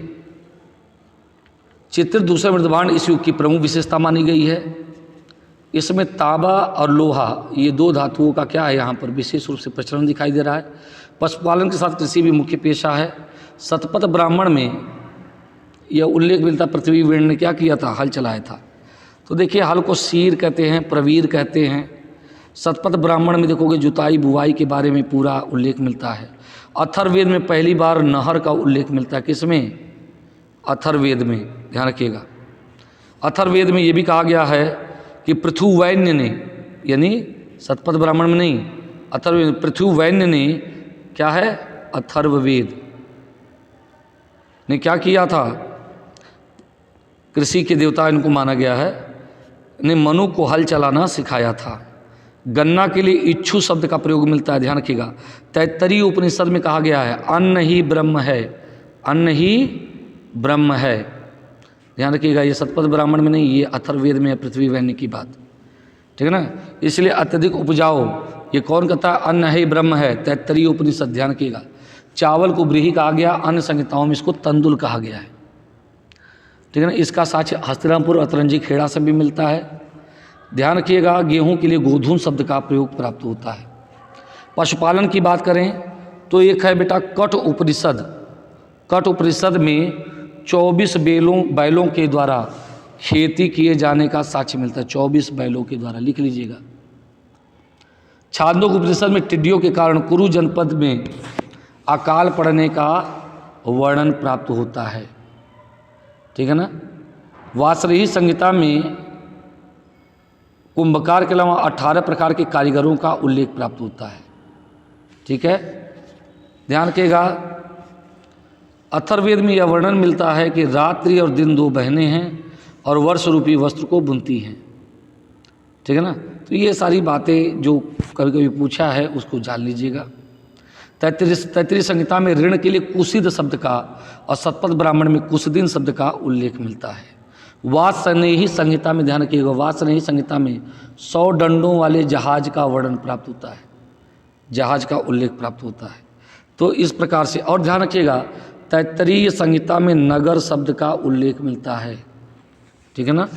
चित्र धूसर मृद भांड इस युग की प्रमुख विशेषता मानी गई है। इसमें तांबा और लोहा ये दो धातुओं का क्या है यहाँ पर विशेष रूप से प्रचलन दिखाई दे रहा है। पशुपालन के साथ कृषि भी मुख्य पेशा है। शतपथ ब्राह्मण में यह उल्लेख मिलता, पृथ्वीवीर ने क्या किया था? हल चलाया था। तो देखिए, हल को शीर कहते हैं, प्रवीर कहते हैं। शतपथ ब्राह्मण में देखोगे जुताई बुवाई के बारे में पूरा उल्लेख मिलता है। अथर्ववेद में पहली बार नहर का उल्लेख मिलता है। किसमें? अथर्ववेद में, ध्यान रखिएगा। अथर्ववेद में ये भी कहा गया है कि पृथुवैन्य ने, यानी शतपथ ब्राह्मण में नहीं, अथर्ववेद, पृथुवैन्य ने क्या है? अथर्ववेद ने क्या किया था? कृषि के देवता इनको माना गया है, ने मनु को हल चलाना सिखाया था। गन्ना के लिए इच्छु शब्द का प्रयोग मिलता है, ध्यान रखिएगा। तैत्तरीय उपनिषद में कहा गया है अन्न ही ब्रह्म है, अन्न ही ब्रह्म है, ध्यान रखिएगा। ये शतपथ ब्राह्मण में नहीं, ये अथर्ववेद में है, पृथ्वीवैन्य की बात, ठीक है ना। इसलिए अत्यधिक उपजाओ, ये कौन कहता है? अन्न ही ब्रह्म है, तैत्तरीय उपनिषद, ध्यान रखिएगा। चावल को व्रीहि कहा गया, अन्य संहिताओं में इसको तंदुल कहा गया है, ठीक है ना। इसका साक्ष्य हस्तिनापुर अतरंजी खेड़ा से भी मिलता है। ध्यान रखिएगा, गेहूं के लिए गोधून शब्द का प्रयोग प्राप्त होता है। पशुपालन की बात करें तो एक है बेटा कठ उपनिषद। कठ उपनिषद में 24 बैलों के द्वारा खेती किए जाने का साक्ष्य मिलता है। 24 बैलों के द्वारा, लिख लीजिएगा। छांदोग्य उपनिषद में टिड्डियों के कारण कुरु जनपद में अकाल पड़ने का वर्णन प्राप्त होता है, ठीक है ना। वासरही संहिता में कुंभकार के अलावा 18 प्रकार के कारीगरों का उल्लेख प्राप्त होता है, ठीक है। ध्यान रखिएगा, अथर्ववेद में यह वर्णन मिलता है कि रात्रि और दिन दो बहनें हैं और वर्ष रूपी वस्त्र को बुनती हैं, ठीक है ना। तो ये सारी बातें जो कभी कभी पूछा है उसको जान लीजिएगा। तैत्तिरीय संहिता में ऋण के लिए कुसिद शब्द का और शतपथ ब्राह्मण में कुसदिन शब्द का उल्लेख मिलता है। वात्स्नेही संहिता में, ध्यान रखिएगा, वात्स्नेही संहिता में 100 डंडों वाले जहाज का वर्णन प्राप्त होता है, जहाज का उल्लेख प्राप्त होता है। तो इस प्रकार से, और ध्यान रखिएगा तैत्तिरीय संहिता में नगर शब्द का उल्लेख मिलता है, ठीक है ना।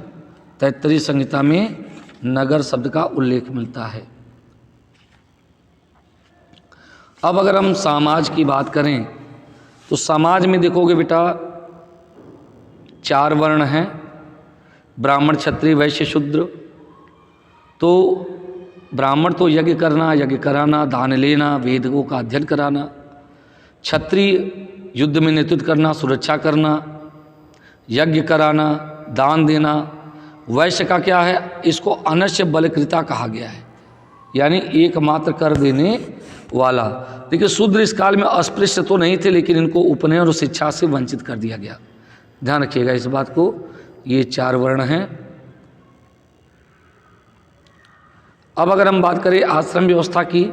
तैत्तिरीय संहिता में नगर शब्द का उल्लेख मिलता है। अब अगर हम समाज की बात करें तो समाज में देखोगे बेटा 4 वर्ण हैं, ब्राह्मण क्षत्रिय वैश्य शूद्र। तो ब्राह्मण तो यज्ञ करना, यज्ञ कराना, दान लेना, वेदों का अध्ययन कराना। क्षत्रिय युद्ध में नेतृत्व करना, सुरक्षा करना, यज्ञ कराना, दान देना। वैश्य का क्या है, इसको अनश्य बलकृता कहा गया है, यानी एकमात्र कर देने वाला। देखिए शूद्र इस काल में अस्पृश्य तो नहीं थे, लेकिन इनको उपनयन और शिक्षा से वंचित कर दिया गया। ध्यान रखिएगा इस बात को। ये 4 वर्ण हैं। अब अगर हम बात करें आश्रम व्यवस्था की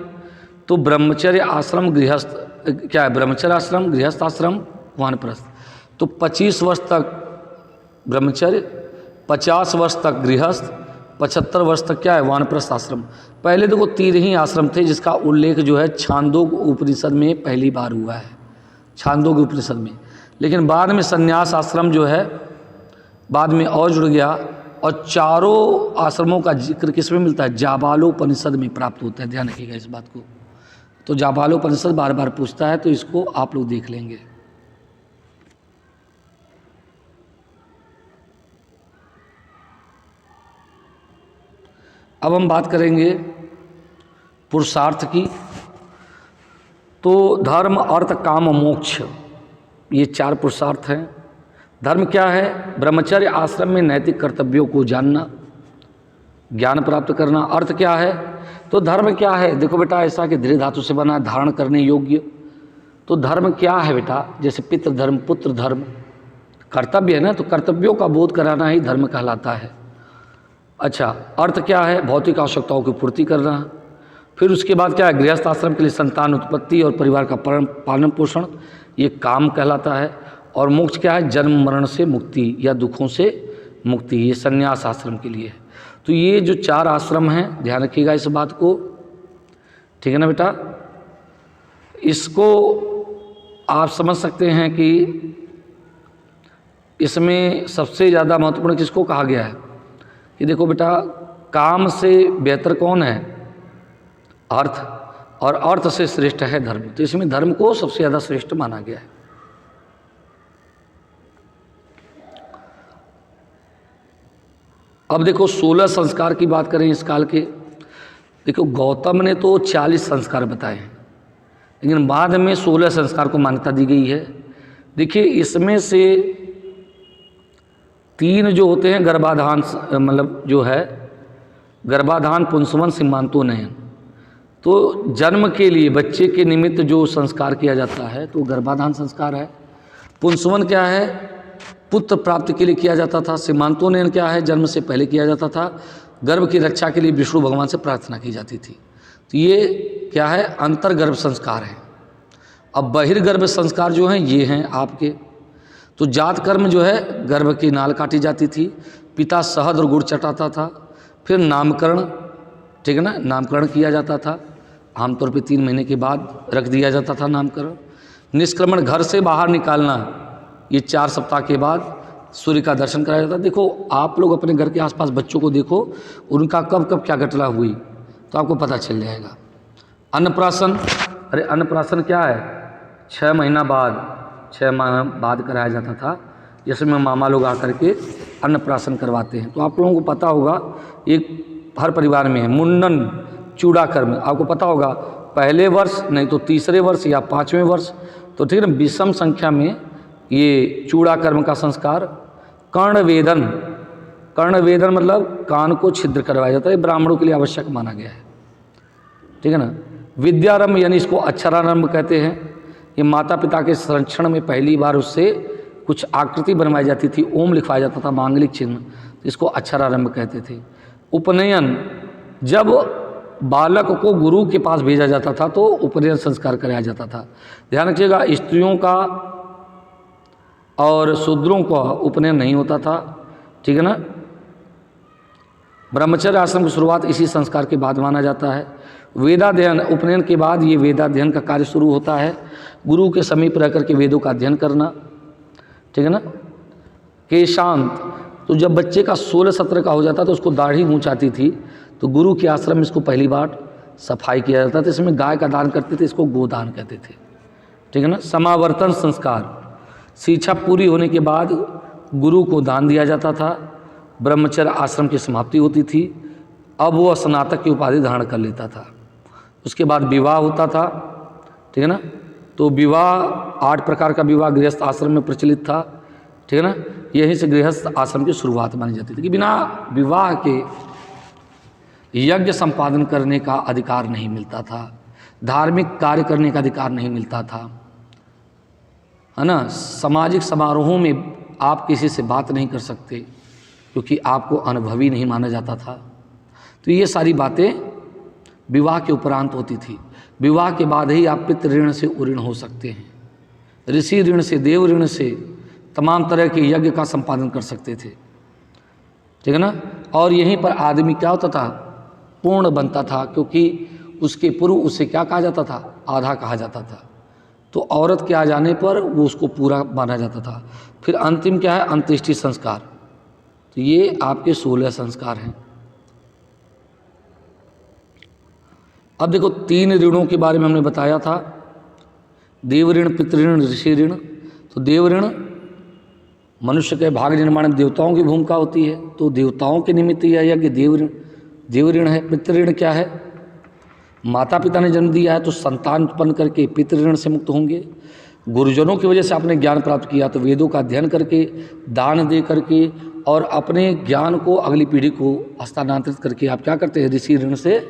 तो ब्रह्मचर्य आश्रम, गृहस्थ क्या है, ब्रह्मचर्य आश्रम, गृहस्थ आश्रम, वानप्रस्थ। तो 25 वर्ष तक ब्रह्मचर्य, 50 वर्ष तक गृहस्थ, 75 वर्ष तक क्या है, वानप्रस्थ आश्रम। पहले देखो 3 ही आश्रम थे जिसका उल्लेख जो है छांदोग्य उपनिषद में पहली बार हुआ है, छांदोग्य उपनिषद में। लेकिन बाद में संन्यास आश्रम जो है बाद में और जुड़ गया, और 4 आश्रमों का जिक्र किसमें मिलता है, जाबालोपनिषद में प्राप्त होता है। ध्यान रखिएगा इस बात को। तो जाबालोपनिषद बार बार पूछता है, तो इसको आप लोग देख लेंगे। अब हम बात करेंगे पुरुषार्थ की। तो धर्म, अर्थ, काम, मोक्ष, ये 4 पुरुषार्थ हैं। धर्म क्या है, ब्रह्मचर्य आश्रम में नैतिक कर्तव्यों को जानना, ज्ञान प्राप्त करना। अर्थ क्या है, तो धर्म क्या है, देखो बेटा ऐसा कि धीरे धातु से बना, धारण करने योग्य। तो धर्म क्या है बेटा, जैसे पितृ धर्म, पुत्र धर्म, कर्तव्य है ना, तो कर्तव्यों का बोध कराना ही धर्म कहलाता है। अच्छा, अर्थ क्या है, भौतिक आवश्यकताओं की पूर्ति करना। फिर उसके बाद क्या है, गृहस्थ आश्रम के लिए संतान उत्पत्ति और परिवार का पालन पोषण, ये काम कहलाता है। और मोक्ष क्या है, जन्म मरण से मुक्ति या दुखों से मुक्ति, ये संन्यास आश्रम के लिए है। तो ये जो 4 आश्रम हैं, ध्यान रखिएगा इस बात को, ठीक है ना बेटा। इसको आप समझ सकते हैं कि इसमें सबसे ज़्यादा महत्वपूर्ण किसको कहा गया है, कि देखो बेटा काम से बेहतर कौन है, अर्थ, और अर्थ से श्रेष्ठ है धर्म। तो इसमें धर्म को सबसे ज़्यादा श्रेष्ठ माना गया है। अब देखो 16 संस्कार की बात करें इस काल के। देखो गौतम ने तो 40 संस्कार बताए हैं, लेकिन बाद में 16 संस्कार को मान्यता दी गई है। देखिए इसमें से 3 जो होते हैं गर्भाधान, मतलब जो है गर्भाधान, पुंसवन, सीमांतोन्नयन। तो जन्म के लिए बच्चे के निमित्त जो संस्कार किया जाता है तो गर्भाधान संस्कार है। पुंसवन क्या है, पुत्र प्राप्ति के लिए किया जाता था। सीमांतोन्नयन क्या है, जन्म से पहले किया जाता था। गर्भ की रक्षा के लिए विष्णु भगवान से प्रार्थना की जाती थी। तो ये क्या है, अंतर्गर्भ संस्कार है। अब बहिर्गर्भ संस्कार जो हैं ये हैं आपके। तो जात कर्म जो है, गर्भ की नाल काटी जाती थी, पिता शहद और गुड़ चटाता था। फिर नामकरण, ठीक है ना, नामकरण किया जाता था। आमतौर पे 3 महीने के बाद रख दिया जाता था नामकरण। निष्क्रमण, घर से बाहर निकालना, ये 4 सप्ताह के बाद सूर्य का दर्शन कराया जाता है। देखो आप लोग अपने घर के आसपास बच्चों को देखो, उनका कब कब क्या घटना हुई तो आपको पता चल जाएगा। अन्नप्राशन, अरे अन्नप्राशन क्या है? 6 महीना बाद, 6 माह बाद कराया जाता था, जिसमें मामा लोग आकर के अन्नप्राशन करवाते हैं। तो आप लोगों को पता होगा, एक हर परिवार में है मुंडन चूड़ा कर्म, आपको पता होगा पहले वर्ष नहीं तो तीसरे वर्ष या 5वें वर्ष, तो ठीक है ना, विषम संख्या में ये चूड़ा कर्म का संस्कार। कर्णवेदन, कर्णवेदन मतलब कान को छिद्र करवाया जाता है, ब्राह्मणों के लिए आवश्यक माना गया है, ठीक है ना। विद्यारंभ यानी इसको अक्षरारंभ कहते हैं, ये माता पिता के संरक्षण में पहली बार उससे कुछ आकृति बनवाई जाती थी, ओम लिखवाया जाता था, मांगलिक चिन्ह, तो इसको अक्षरारंभ कहते थे। उपनयन, जब बालक को गुरु के पास भेजा जाता था तो उपनयन संस्कार कराया जाता था। ध्यान रखिएगा, स्त्रियों का और शूद्रों का उपनयन नहीं होता था, ठीक है ना। ब्रह्मचर्य आश्रम की शुरुआत इसी संस्कार के बाद माना जाता है। वेदाध्ययन, उपनयन के बाद ये वेदाध्ययन का कार्य शुरू होता है, गुरु के समीप रह करके वेदों का अध्ययन करना, ठीक है ना। केशांत, तो जब बच्चे का 16-17 का हो जाता तो उसको दाढ़ी मूंछ आती थी, तो गुरु के आश्रम में इसको पहली बार सफाई किया जाता था, इसमें गाय का दान करते थे, इसको गोदान कहते थे, ठीक है ना। समावर्तन संस्कार, शिक्षा पूरी होने के बाद गुरु को दान दिया जाता था, ब्रह्मचर्य आश्रम की समाप्ति होती थी, अब वह स्नातक की उपाधि धारण कर लेता था। उसके बाद विवाह होता था, ठीक है ना। तो विवाह 8 प्रकार का विवाह गृहस्थ आश्रम में प्रचलित था, ठीक है ना। यहीं से गृहस्थ आश्रम की शुरुआत मानी जाती थी कि बिना विवाह के यज्ञ संपादन करने का अधिकार नहीं मिलता था, धार्मिक कार्य करने का अधिकार नहीं मिलता था, है ना। सामाजिक समारोहों में आप किसी से बात नहीं कर सकते क्योंकि आपको अनुभवी नहीं माना जाता था। तो ये सारी बातें विवाह के उपरांत होती थी। विवाह के बाद ही आप पितृ ऋण से उऋण हो सकते हैं, ऋषि ऋण से, देव ऋण से, तमाम तरह के यज्ञ का संपादन कर सकते थे, ठीक है ना। और यहीं पर आदमी क्या होता था? पूर्ण बनता था, क्योंकि उसके पूर्व उसे क्या कहा जाता था? आधा कहा जाता था। तो औरत के आ जाने पर वो उसको पूरा माना जाता था। फिर अंतिम क्या है? अंत्येष्टि संस्कार। तो ये आपके 16 संस्कार हैं। अब देखो 3 ऋणों के बारे में हमने बताया था, देव ऋण, पितृ ऋण, ऋषि ऋण। तो देव ऋण मनुष्य के भाग निर्माण में देवताओं की भूमिका होती है, तो देवताओं के निमित्त यह यज्ञ देव ऋण है। पितृ ऋण क्या है? माता पिता ने जन्म दिया है तो संतान उत्पन्न करके पितृ ऋण से मुक्त होंगे। गुरुजनों की वजह से आपने ज्ञान प्राप्त किया तो वेदों का अध्ययन करके, दान दे करके और अपने ज्ञान को अगली पीढ़ी को हस्तांतरित करके आप क्या करते हैं? ऋषि ऋण से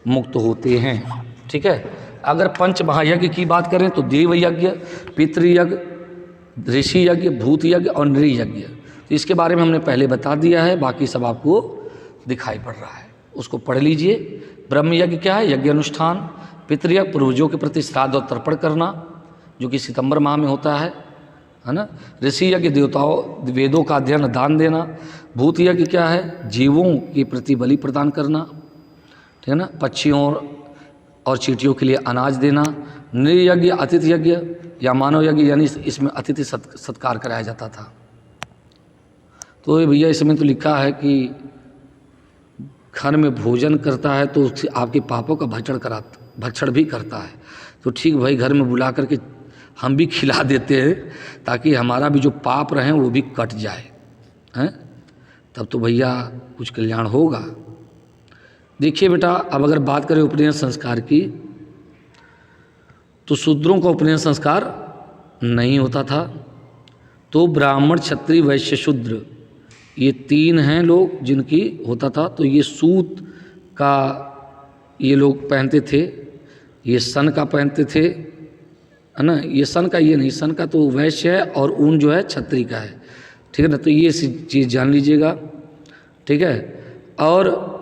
मुक्त होते हैं, ठीक है। अगर पंच महायज्ञ की बात करें तो देव यज्ञ, पितृयज्ञ, ऋषि यज्ञ, भूत यज्ञ और नृ यज्ञ। तो इसके बारे में हमने पहले बता दिया है, बाकी सब आपको दिखाई पड़ रहा है, उसको पढ़ लीजिए। ब्रह्म यज्ञ क्या है? यज्ञ अनुष्ठान। पितृयज्ञ पूर्वजों के प्रति श्राद्ध और तर्पण करना, जो कि सितंबर माह में होता है ना। ऋषि यज्ञ देवताओं वेदों का अध्ययन, दान देना। भूत यज्ञ क्या है? जीवों के प्रति बलि प्रदान करना, ठीक है ना। पक्षियों और चींटियों के लिए अनाज देना। नृ यज्ञ अतिथि यज्ञ या मानव यज्ञ, यानी इसमें अतिथि सत्कार कराया जाता था। तो भैया इसमें तो लिखा है कि घर में भोजन करता है तो उससे आपके पापों का भक्षण भी करता है। तो ठीक भाई, घर में बुला करके हम भी खिला देते हैं ताकि हमारा भी जो पाप रहे वो भी कट जाए, हैं? तब तो भैया कुछ कल्याण होगा। देखिए बेटा, अब अगर बात करें उपनयन संस्कार की, तो शूद्रों का उपनयन संस्कार नहीं होता था। तो ब्राह्मण, क्षत्रिय, वैश्य, शूद्र, ये 3 हैं लोग जिनकी होता था। तो ये सूत का ये लोग पहनते थे, ये सन का पहनते थे, है ना। ये सन का ये नहीं, सन का तो वैश्य है और ऊन जो है क्षत्रिय का है, ठीक है ना। तो ये चीज़ जान लीजिएगा, ठीक है। और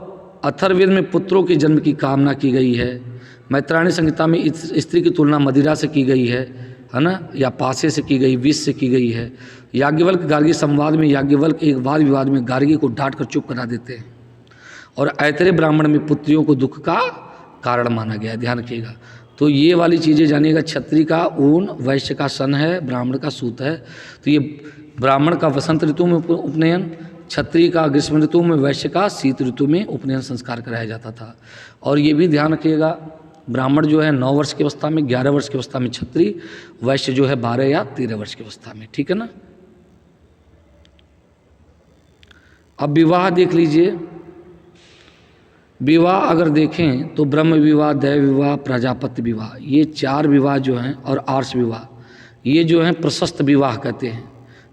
अथर्ववेद में पुत्रों के जन्म की कामना की गई है। मैत्रायणी संहिता में स्त्री की तुलना मदिरा से की गई है ना, या पासे से की गई, विष से की गई है। याज्ञवल्क गार्गी संवाद में याज्ञवल्क एक वाद विवाद में गार्गी को डांट कर चुप करा देते हैं। और ऐतरेय ब्राह्मण में पुत्रियों को दुख का कारण माना गया है, ध्यान रखिएगा। तो ये वाली चीज़ें जानिएगा। क्षत्रिय का ऊन, वैश्य का सन है, ब्राह्मण का सूत है। तो ये ब्राह्मण का वसंत ऋतु में उपनयन, क्षत्रिय का ग्रीष्म ऋतु में, वैश्य का शीत ऋतु में उपनयन संस्कार कराया जाता था। और ये भी ध्यान रखिएगा ब्राह्मण जो है 9 वर्ष की अवस्था में, 11 वर्ष की अवस्था में क्षत्रिय, वैश्य जो है 12 या 13 वर्ष की अवस्था में। ठीक है ना। अब विवाह देख लीजिए। विवाह अगर देखें तो ब्रह्म विवाह, दैव विवाह, प्रजापति विवाह, ये 4 विवाह जो हैं, और आर्ष विवाह, ये जो हैं प्रशस्त विवाह कहते हैं,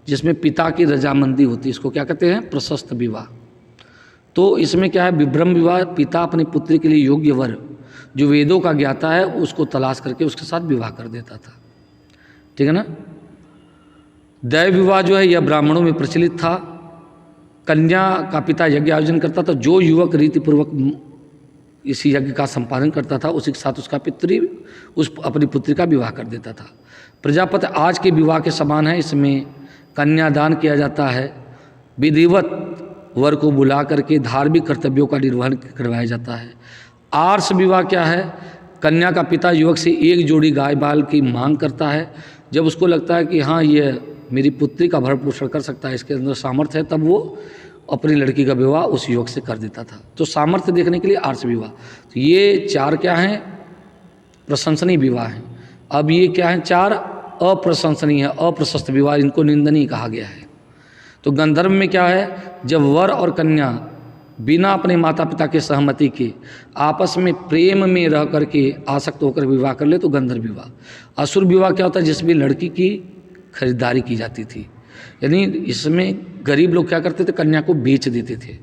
जिसमें पिता की रजामंदी होती है। इसको क्या कहते हैं? प्रशस्त विवाह। तो इसमें क्या है? ब्रह्म विवाह, पिता अपनी पुत्री के लिए योग्य वर जो वेदों का ज्ञाता है उसको तलाश करके उसके साथ विवाह कर देता था। ठीक है ना। दैव विवाह जो है यह ब्राह्मणों में प्रचलित था। कन्या का पिता यज्ञ आयोजन करता था। जो युवक रीतिपूर्वक इस यज्ञ का संपादन करता था उसी के साथ उसका पितृ उस अपनी पुत्री का विवाह कर देता था। प्रजापति आज के विवाह के समान है। इसमें कन्यादान किया जाता है, विधिवत वर को बुला करके धार्मिक कर्तव्यों का निर्वहन करवाया जाता है। आर्ष विवाह क्या है? कन्या का पिता युवक से एक जोड़ी गाय बाल की मांग करता है। जब उसको लगता है कि हाँ ये मेरी पुत्री का भरण पोषण कर सकता है, इसके अंदर सामर्थ्य है, तब वो अपनी लड़की का विवाह उस युवक से कर देता था। तो सामर्थ्य देखने के लिए आर्ष विवाह। तो ये 4 क्या हैं? प्रशंसनीय विवाह हैं। अब ये क्या हैं? 4 अप्रशंसनीय है, अप्रशस्त विवाह, इनको निंदनीय कहा गया है। तो गंधर्व में क्या है? जब वर और कन्या बिना अपने माता पिता के सहमति के आपस में प्रेम में रह करके आसक्त होकर विवाह कर ले तो गंधर्व विवाह। असुर विवाह क्या होता है? जिसमें लड़की की खरीदारी की जाती थी, यानी इसमें गरीब लोग क्या करते थे? कन्या को बेच देते थे।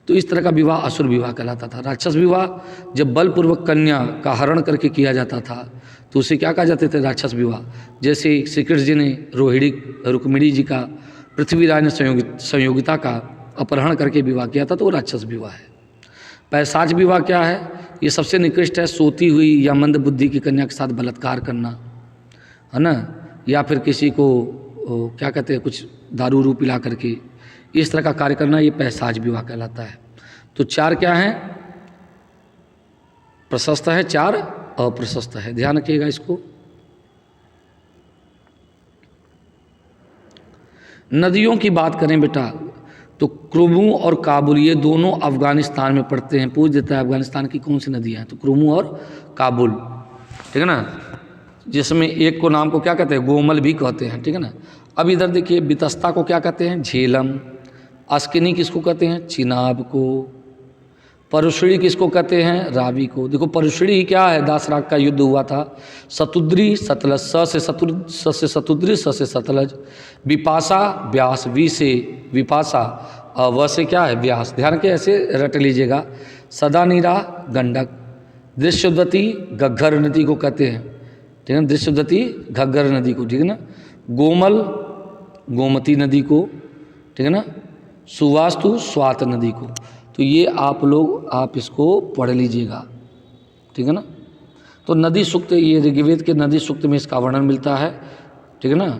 तो इस तरह का विवाह असुर विवाह कहलाता था। राक्षस विवाह जब बलपूर्वक कन्या का हरण करके किया जाता था तो उसे क्या कहा जाते थे? राक्षस विवाह। जैसे श्री कृष्ण जी ने रुक्मिणी जी का पृथ्वीराज ने संयोगिता का अपहरण करके विवाह किया था, तो वो राक्षस विवाह है। पैशाच विवाह क्या है? ये सबसे निकृष्ट है। सोती हुई या मंद बुद्धि की कन्या के साथ बलात्कार करना, है ना, या फिर किसी को क्या कहते हैं कुछ दारू रू पिला करके इस तरह का कार्य करना, ये पैशाच विवाह कहलाता है। तो 4 क्या हैं? प्रशस्त है, 4 अप्रशस्त है। ध्यान रखिएगा इसको। नदियों की बात करें बेटा तो क्रुमू और काबुल ये दोनों अफगानिस्तान में पड़ते हैं। पूछ देता है अफगानिस्तान की कौन सी नदियाँ हैं? तो क्रुमू और काबुल। ठीक है ना। जिसमें एक को नाम को क्या कहते हैं? गोमल भी कहते हैं। ठीक है ना। अब इधर देखिए, बितस्ता को क्या कहते हैं? झेलम। अस्किनी किसको कहते हैं? चिनाब को। परुषणी किसको कहते हैं? रावी को। देखो परुषणी क्या है? दासराग का युद्ध हुआ था। सतुद्री सतलज, स से सतुद्री, स से सतलज। विपाशा व्यास, वी से विपाशा, व से क्या है? व्यास। ध्यान के ऐसे रट लीजिएगा। सदा नीरा गंडक। दृश्यवती घग्घर नदी को कहते हैं। ठीक है ना। दृश्यवती घग्घर नदी को। ठीक है ना। गोमल गोमती नदी को। ठीक है ना। सुवास्तु स्वात नदी को। तो ये आप इसको पढ़ लीजिएगा। ठीक है ना। तो नदी सूक्त, ये ऋग्वेद के नदी सूक्त में इसका वर्णन मिलता है। ठीक है ना।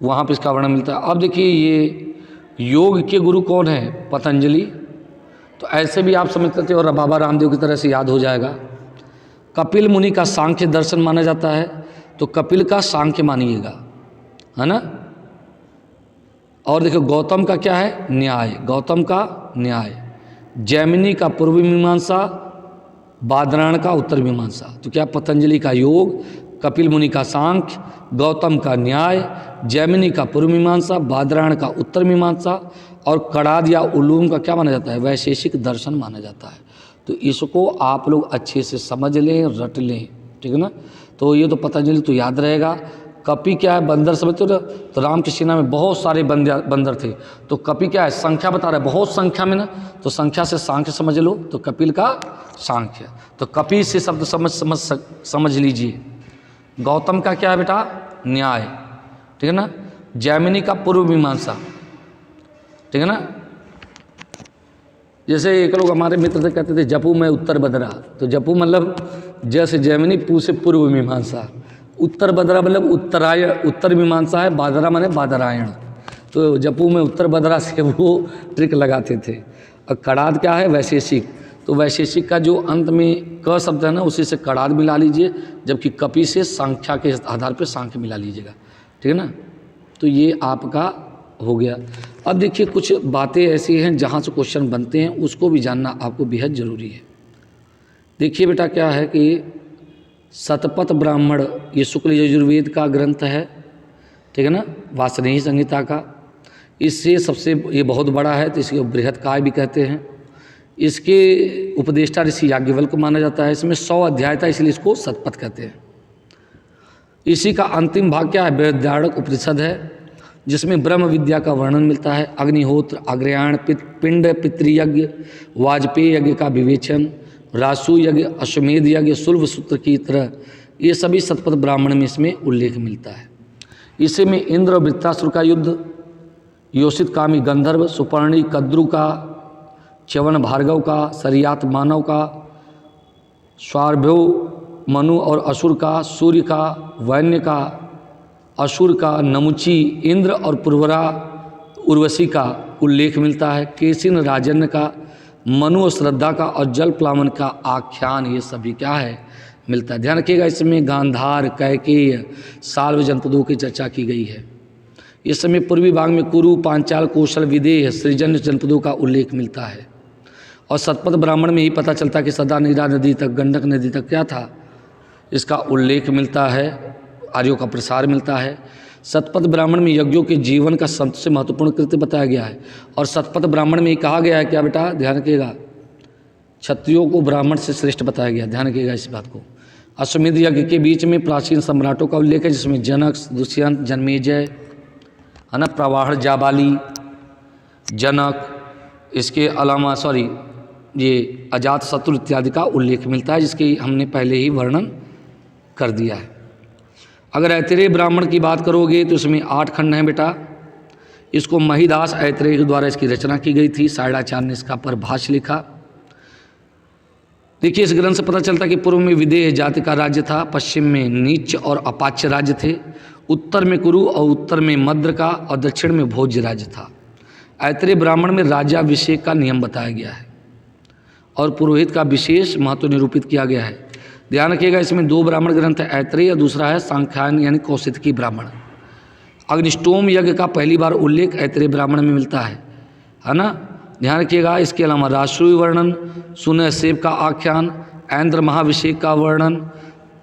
वहाँ पे इसका वर्णन मिलता है। अब देखिए ये योग के गुरु कौन है? पतंजलि। तो ऐसे भी आप समझ सकते हो और बाबा रामदेव की तरह से याद हो जाएगा। कपिल मुनि का सांख्य दर्शन माना जाता है, तो कपिल का सांख्य मानिएगा, है ना। और देखो गौतम का क्या है? न्याय। गौतम का न्याय। जैमिनी का पूर्व मीमांसा, बादरायण का उत्तर मीमांसा। तो क्या? पतंजलि का योग, कपिल मुनि का सांख्य, गौतम का न्याय, जैमिनी का पूर्व मीमांसा, बादरायण का उत्तर मीमांसा, और कड़ाद या उलूम का क्या माना जाता है? वैशेषिक दर्शन माना जाता है। तो इसको आप लोग अच्छे से समझ लें, रट लें। ठीक है ना। तो ये तो पतंजलि तो याद रहेगा। कपि क्या है? बंदर समझते हो ना। तो राम की सेना में बहुत सारे बंदर थे, तो कपि क्या है? संख्या बता रहा है, बहुत संख्या में ना, तो संख्या से सांख्य समझ लो, तो कपिल का सांख्य। तो कपि से शब्द समझ लीजिए। गौतम का क्या है बेटा? न्याय। ठीक है ना। जैमिनी का पूर्व मीमांसा। ठीक है ना। जैसे एक लोग हमारे मित्र से कहते थे जपू में उत्तर बदरा, तो जपू मतलब जैसे जैमिनी, पू से पूर्व मीमांसा, उत्तर बदरा मतलब उत्तरायण, उत्तर मीमांसा है, बादरा माने बादरायण। तो जपू में उत्तर बदरा से वो ट्रिक लगाते थे। और कड़ाद क्या है? वैशेषिक। तो वैशेषिक का जो अंत में क शब्द है ना, उसी से कड़ाद मिला लीजिए, जबकि कपि से संख्या के आधार पर सांख्य मिला लीजिएगा। ठीक है ना। तो ये आपका हो गया। अब देखिए कुछ बातें ऐसी हैं जहाँ से क्वेश्चन बनते हैं, उसको भी जानना आपको बेहद ज़रूरी है। देखिए बेटा क्या है कि शतपथ ब्राह्मण ये शुक्ल यजुर्वेद का ग्रंथ है, ठीक है ना, वासनेही संहिता का। इससे सबसे ये बहुत बड़ा है तो इसको बृहत काय भी कहते हैं। इसके उपदेष्टा ऋषि याज्ञवल्क्य को माना जाता है। इसमें 100 अध्याय था इसलिए इसको शतपथ कहते हैं। इसी का अंतिम भाग क्या है, बृहदारण्यक उपनिषद है, जिसमें ब्रह्म विद्या का वर्णन मिलता है। अग्निहोत्र, अग्रयाण, पिंड, पितृयज्ञ, वाजपेय यज्ञ का विवेचन, रासु यज्ञ, अश्वमेध यज्ञ, सुल्भ सूत्र की तरह ये सभी शतपथ ब्राह्मण में इसमें उल्लेख मिलता है। इसी में इंद्र और वृत्तासुर का युद्ध, योषित कामी गंधर्व, सुपर्णी कद्रु का, च्यवन भार्गव का, सरियात मानव का, स्वार्भ्यो मनु और असुर का, सूर्य का, वैन्य का, असुर का, नमुची, इंद्र और पुरवरा उर्वशी का उल्लेख मिलता है। केसिन राजन्य का, मनु और श्रद्धा का और जल प्लावन का आख्यान ये सभी क्या है मिलता है। ध्यान रखिएगा इसमें गांधार, कैकेय, साल्व जनपदों की चर्चा की गई है। इस समय पूर्वी भाग में कुरु, पांचाल, कौशल, विदेह, सृजन जनपदों का उल्लेख मिलता है। और शतपथ ब्राह्मण में ही पता चलता कि सदा नीरा नदी तक, गंडक नदी तक क्या था, इसका उल्लेख मिलता है, आर्यों का प्रसार मिलता है। शतपथ ब्राह्मण में यज्ञों के जीवन का सबसे महत्वपूर्ण कृत्य बताया गया है। और शतपथ ब्राह्मण में ही कहा गया है क्या बेटा, ध्यान रखिएगा, क्षत्रियों को ब्राह्मण से श्रेष्ठ बताया गया, ध्यान रखिएगा इस बात को। अश्वमेध यज्ञ के बीच में प्राचीन सम्राटों का उल्लेख है, जिसमें जनक, दुष्यंत, जन्मेजय, है ना, प्रवाह, जाबाली, जनक, इसके अलावा ये अजात शत्रु इत्यादि का उल्लेख मिलता है, जिसके हमने पहले ही वर्णन कर दिया है। अगर ऐतरेय ब्राह्मण की बात करोगे तो इसमें 8 खंड हैं बेटा। इसको महिदास ऐतरेय के द्वारा इसकी रचना की गई थी। सायणाचार्य ने इसका परभाष्य लिखा। देखिए इस ग्रंथ से पता चलता कि पूर्व में विदेह जाति का राज्य था, पश्चिम में नीच और अपाच्य राज्य थे, उत्तर में कुरु और उत्तर में मद्र का और दक्षिण में भोज्य राज्य था। ऐतरेय ब्राह्मण में राज्याभिषेक का नियम बताया गया है और पुरोहित का विशेष महत्व निरूपित किया गया है। ध्यान रखिएगा इसमें 2 ब्राह्मण ग्रंथ है, ऐतरेय और दूसरा है सांख्यायन यानी कौशिकी ब्राह्मण। अग्निष्टोम यज्ञ का पहली बार उल्लेख ऐतरेय ब्राह्मण में मिलता है ना। ध्यान रखिएगा इसके अलावा राष्ट्रीय वर्णन, सुनह सेब का आख्यान, ऐन्द्र महाभिषेक का वर्णन,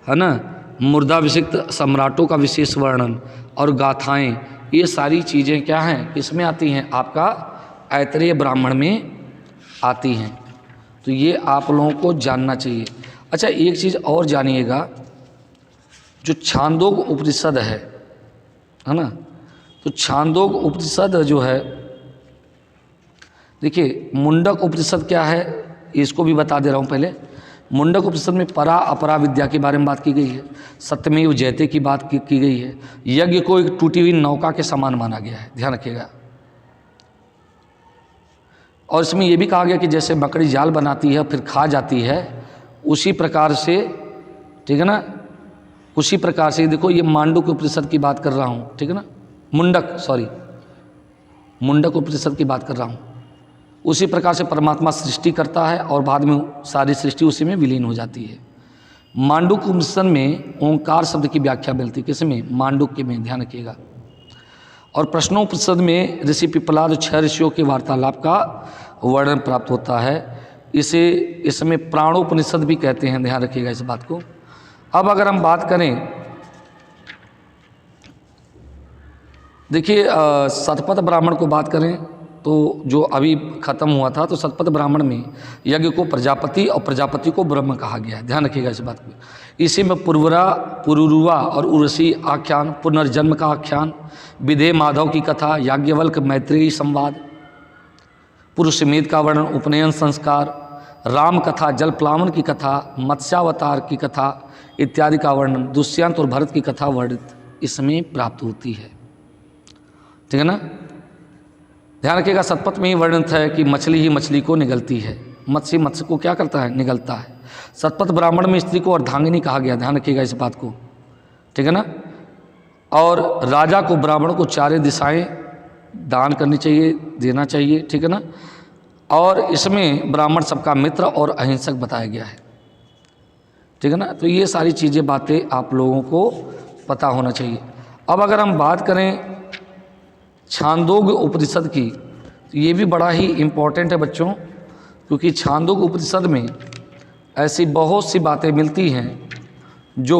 है ना, मूर्धाभिषिक्त सम्राटों का विशेष वर्णन और गाथाएं, ये सारी चीज़ें क्या हैं, किसमें आती हैं, आपका ऐतरेय ब्राह्मण में आती हैं। तो ये आप लोगों को जानना चाहिए। अच्छा एक चीज़ और जानिएगा, जो छांदोग उपनिषद है ना, तो छांदोग उपनिषद जो है, देखिए मुंडक उपनिषद क्या है इसको भी बता दे रहा हूँ पहले। मुंडक उपनिषद में परा अपरा विद्या के बारे में बात की गई है, सत्यमेव जयते की बात की गई है। यज्ञ को एक टूटी हुई नौका के समान माना गया है, ध्यान रखिएगा। और इसमें यह भी कहा गया कि जैसे मकड़ी जाल बनाती है फिर खा जाती है, उसी प्रकार से, ठीक है ना, उसी प्रकार से देखो ये मांडुक्य उपनिषद की बात कर रहा हूँ, ठीक है ना, मुंडक उपनिषद की बात कर रहा हूँ। उसी प्रकार से परमात्मा सृष्टि करता है और बाद में सारी सृष्टि उसी में विलीन हो जाती है। मांडुक्य उपनिषद में ओंकार शब्द की व्याख्या मिलती है, किसमें, मांडुक्य में, ध्यान रखिएगा। और प्रश्नोपनिषद में ऋषि पिप्पलाद 6 ऋषियों के वार्तालाप का वर्णन प्राप्त होता है। इसमें प्राणोपनिषद भी कहते हैं, ध्यान रखिएगा इस बात को। अब अगर हम बात करें, देखिए शतपथ ब्राह्मण को बात करें तो जो अभी खत्म हुआ था, तो शतपथ ब्राह्मण में यज्ञ को प्रजापति और प्रजापति को ब्रह्म कहा गया है, ध्यान रखिएगा इस बात को। इसी में पुरवरा, पुरुरुवा और उर्वशी आख्यान, पुनर्जन्म का आख्यान, विदेह माधव की कथा, याज्ञवल्क्य मैत्रेयी संवाद, पुरुषमेध का वर्णन, उपनयन संस्कार, राम कथा, जल प्लावन की कथा, मत्स्यावतार की कथा इत्यादि का वर्णन, दुष्यंत और भरत की कथा वर्णित इसमें प्राप्त होती है, ठीक है ना। ध्यान रखिएगा शतपथ में ही वर्णित है कि मछली ही मछली को निगलती है, मत्स्य को क्या करता है, निगलता है। शतपथ ब्राह्मण में स्त्री को अर्धांगिनी कहा गया, ध्यान रखिएगा इस बात को, ठीक है ना। और राजा को, ब्राह्मण को 4 दिशाएं दान करनी चाहिए, देना चाहिए, ठीक है ना। और इसमें ब्राह्मण सबका मित्र और अहिंसक बताया गया है, ठीक है ना। तो ये सारी चीज़ें, बातें आप लोगों को पता होना चाहिए। अब अगर हम बात करें छांदोग्य उपनिषद की, तो ये भी बड़ा ही इम्पोर्टेंट है बच्चों, क्योंकि छांदोग्य उपनिषद में ऐसी बहुत सी बातें मिलती हैं जो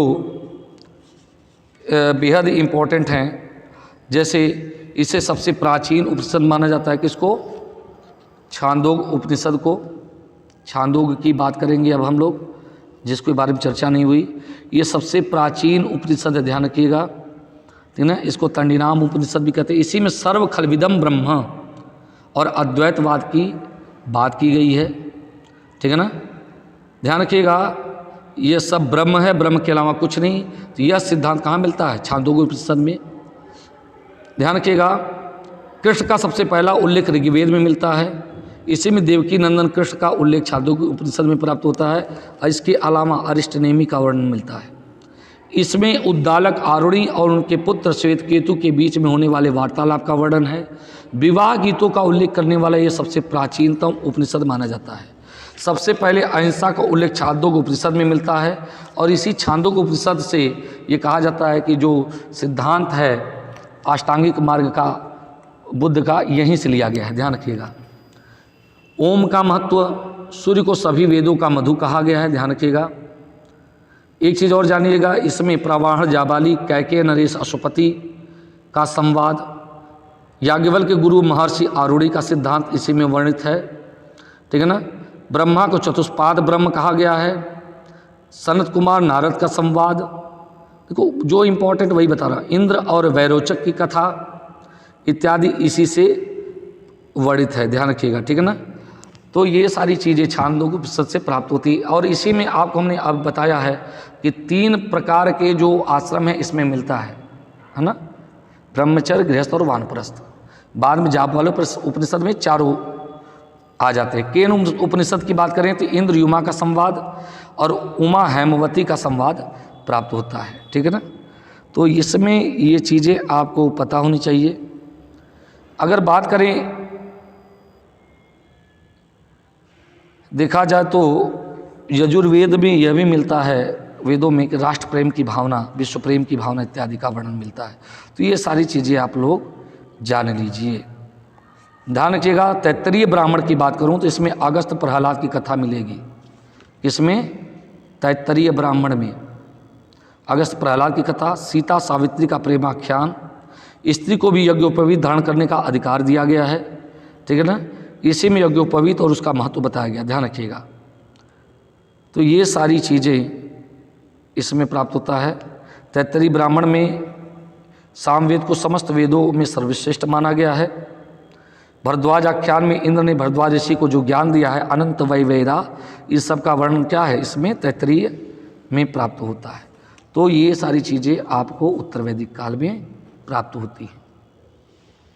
बेहद इम्पोर्टेंट हैं। जैसे इसे सबसे प्राचीन उपनिषद माना जाता है किसको? छांदोग उपनिषद को। छांदोग की बात करेंगे अब हम लोग, जिसके बारे में चर्चा नहीं हुई। ये सबसे प्राचीन उपनिषद है, ध्यान रखिएगा, ठीक है। इसको तंडिनाम उपनिषद भी कहते हैं। इसी में सर्व खलविदम ब्रह्म और अद्वैतवाद की बात की गई है, ठीक है ना। ध्यान रखिएगा, ये सब ब्रह्म है, ब्रह्म के अलावा कुछ नहीं। तो यह सिद्धांत कहाँ मिलता है? छांदोग्य उपनिषद में। ध्यान रखिएगा, कृष्ण का सबसे पहला उल्लेख ऋग्वेद में मिलता है। इसी में देवकी नंदन कृष्ण का उल्लेख छांदोग्य उपनिषद में प्राप्त होता है। और इसके अलावा अरिष्टनेमि का वर्णन मिलता है। इसमें उद्दालक आरुणि और उनके पुत्र श्वेतकेतु के बीच में होने वाले वार्तालाप का वर्णन है। विवाह गीतों का उल्लेख करने वाला यह सबसे प्राचीनतम उपनिषद माना जाता है। सबसे पहले अहिंसा का उल्लेख छांदोग्य उपनिषद में मिलता है। और इसी छांदोग्य उपनिषद से ये कहा जाता है कि जो सिद्धांत है अष्टांगिक मार्ग का बुद्ध का, यहीं से लिया गया है। ध्यान रखिएगा। ओम का महत्व, सूर्य को सभी वेदों का मधु कहा गया है। ध्यान रखिएगा। एक चीज़ और जानिएगा, इसमें प्रवाह जाबाली कैकेय नरेश अशुपति का संवाद, याज्ञवल्क्य के गुरु महर्षि आरूढ़ि का सिद्धांत इसी में वर्णित है, ठीक है ना। ब्रह्मा को चतुष्पाद ब्रह्म कहा गया है। सनत कुमार नारद का संवाद, देखो जो इम्पोर्टेंट वही बता रहा। इंद्र और वैरोचक की कथा इत्यादि इसी से वर्णित है। ध्यान रखिएगा, ठीक है ना। तो ये सारी चीज़ें छांदोग्य उपनिषद से प्राप्त होती है। और इसी में आपको हमने अब बताया है कि 3 प्रकार के जो आश्रम है इसमें मिलता है ना, ब्रह्मचर्य, गृहस्थ और वानप्रस्थ। बाद में जाप वाले उपनिषद में चारों आ जाते हैं। केन उपनिषद की बात करें तो इंद्र युमा का संवाद और उमा हेमवती का संवाद प्राप्त होता है, ठीक है ना। तो इसमें ये चीज़ें आपको पता होनी चाहिए। अगर बात करें देखा जाए तो यजुर्वेद में यह भी मिलता है, वेदों में, कि राष्ट्र प्रेम की भावना, विश्व प्रेम की भावना इत्यादि का वर्णन मिलता है। तो ये सारी चीज़ें आप लोग जान लीजिए। ध्यान रखिएगा। तैत्तरीय ब्राह्मण की बात करूं तो इसमें अगस्त प्रहलाद की कथा मिलेगी। इसमें तैत्तरीय ब्राह्मण में अगस्त प्रहलाद की कथा, सीता सावित्री का प्रेमाख्यान, स्त्री को भी यज्ञोपवीत धारण करने का अधिकार दिया गया है, ठीक है ना। इसी में यज्ञोपवीत और उसका महत्व बताया गया। ध्यान रखिएगा। तो ये सारी चीज़ें इसमें प्राप्त होता है। तैत्तरीय ब्राह्मण में सामवेद को समस्त वेदों में सर्वश्रेष्ठ माना गया है। भरद्वाज आख्यान में इंद्र ने भरद्वाज ऋषि को जो ज्ञान दिया है, अनंत वैवेरा, इस सब का वर्णन क्या है, इसमें तैत्तरीय में प्राप्त होता है। तो ये सारी चीज़ें आपको उत्तर वैदिक काल में प्राप्त होती हैं।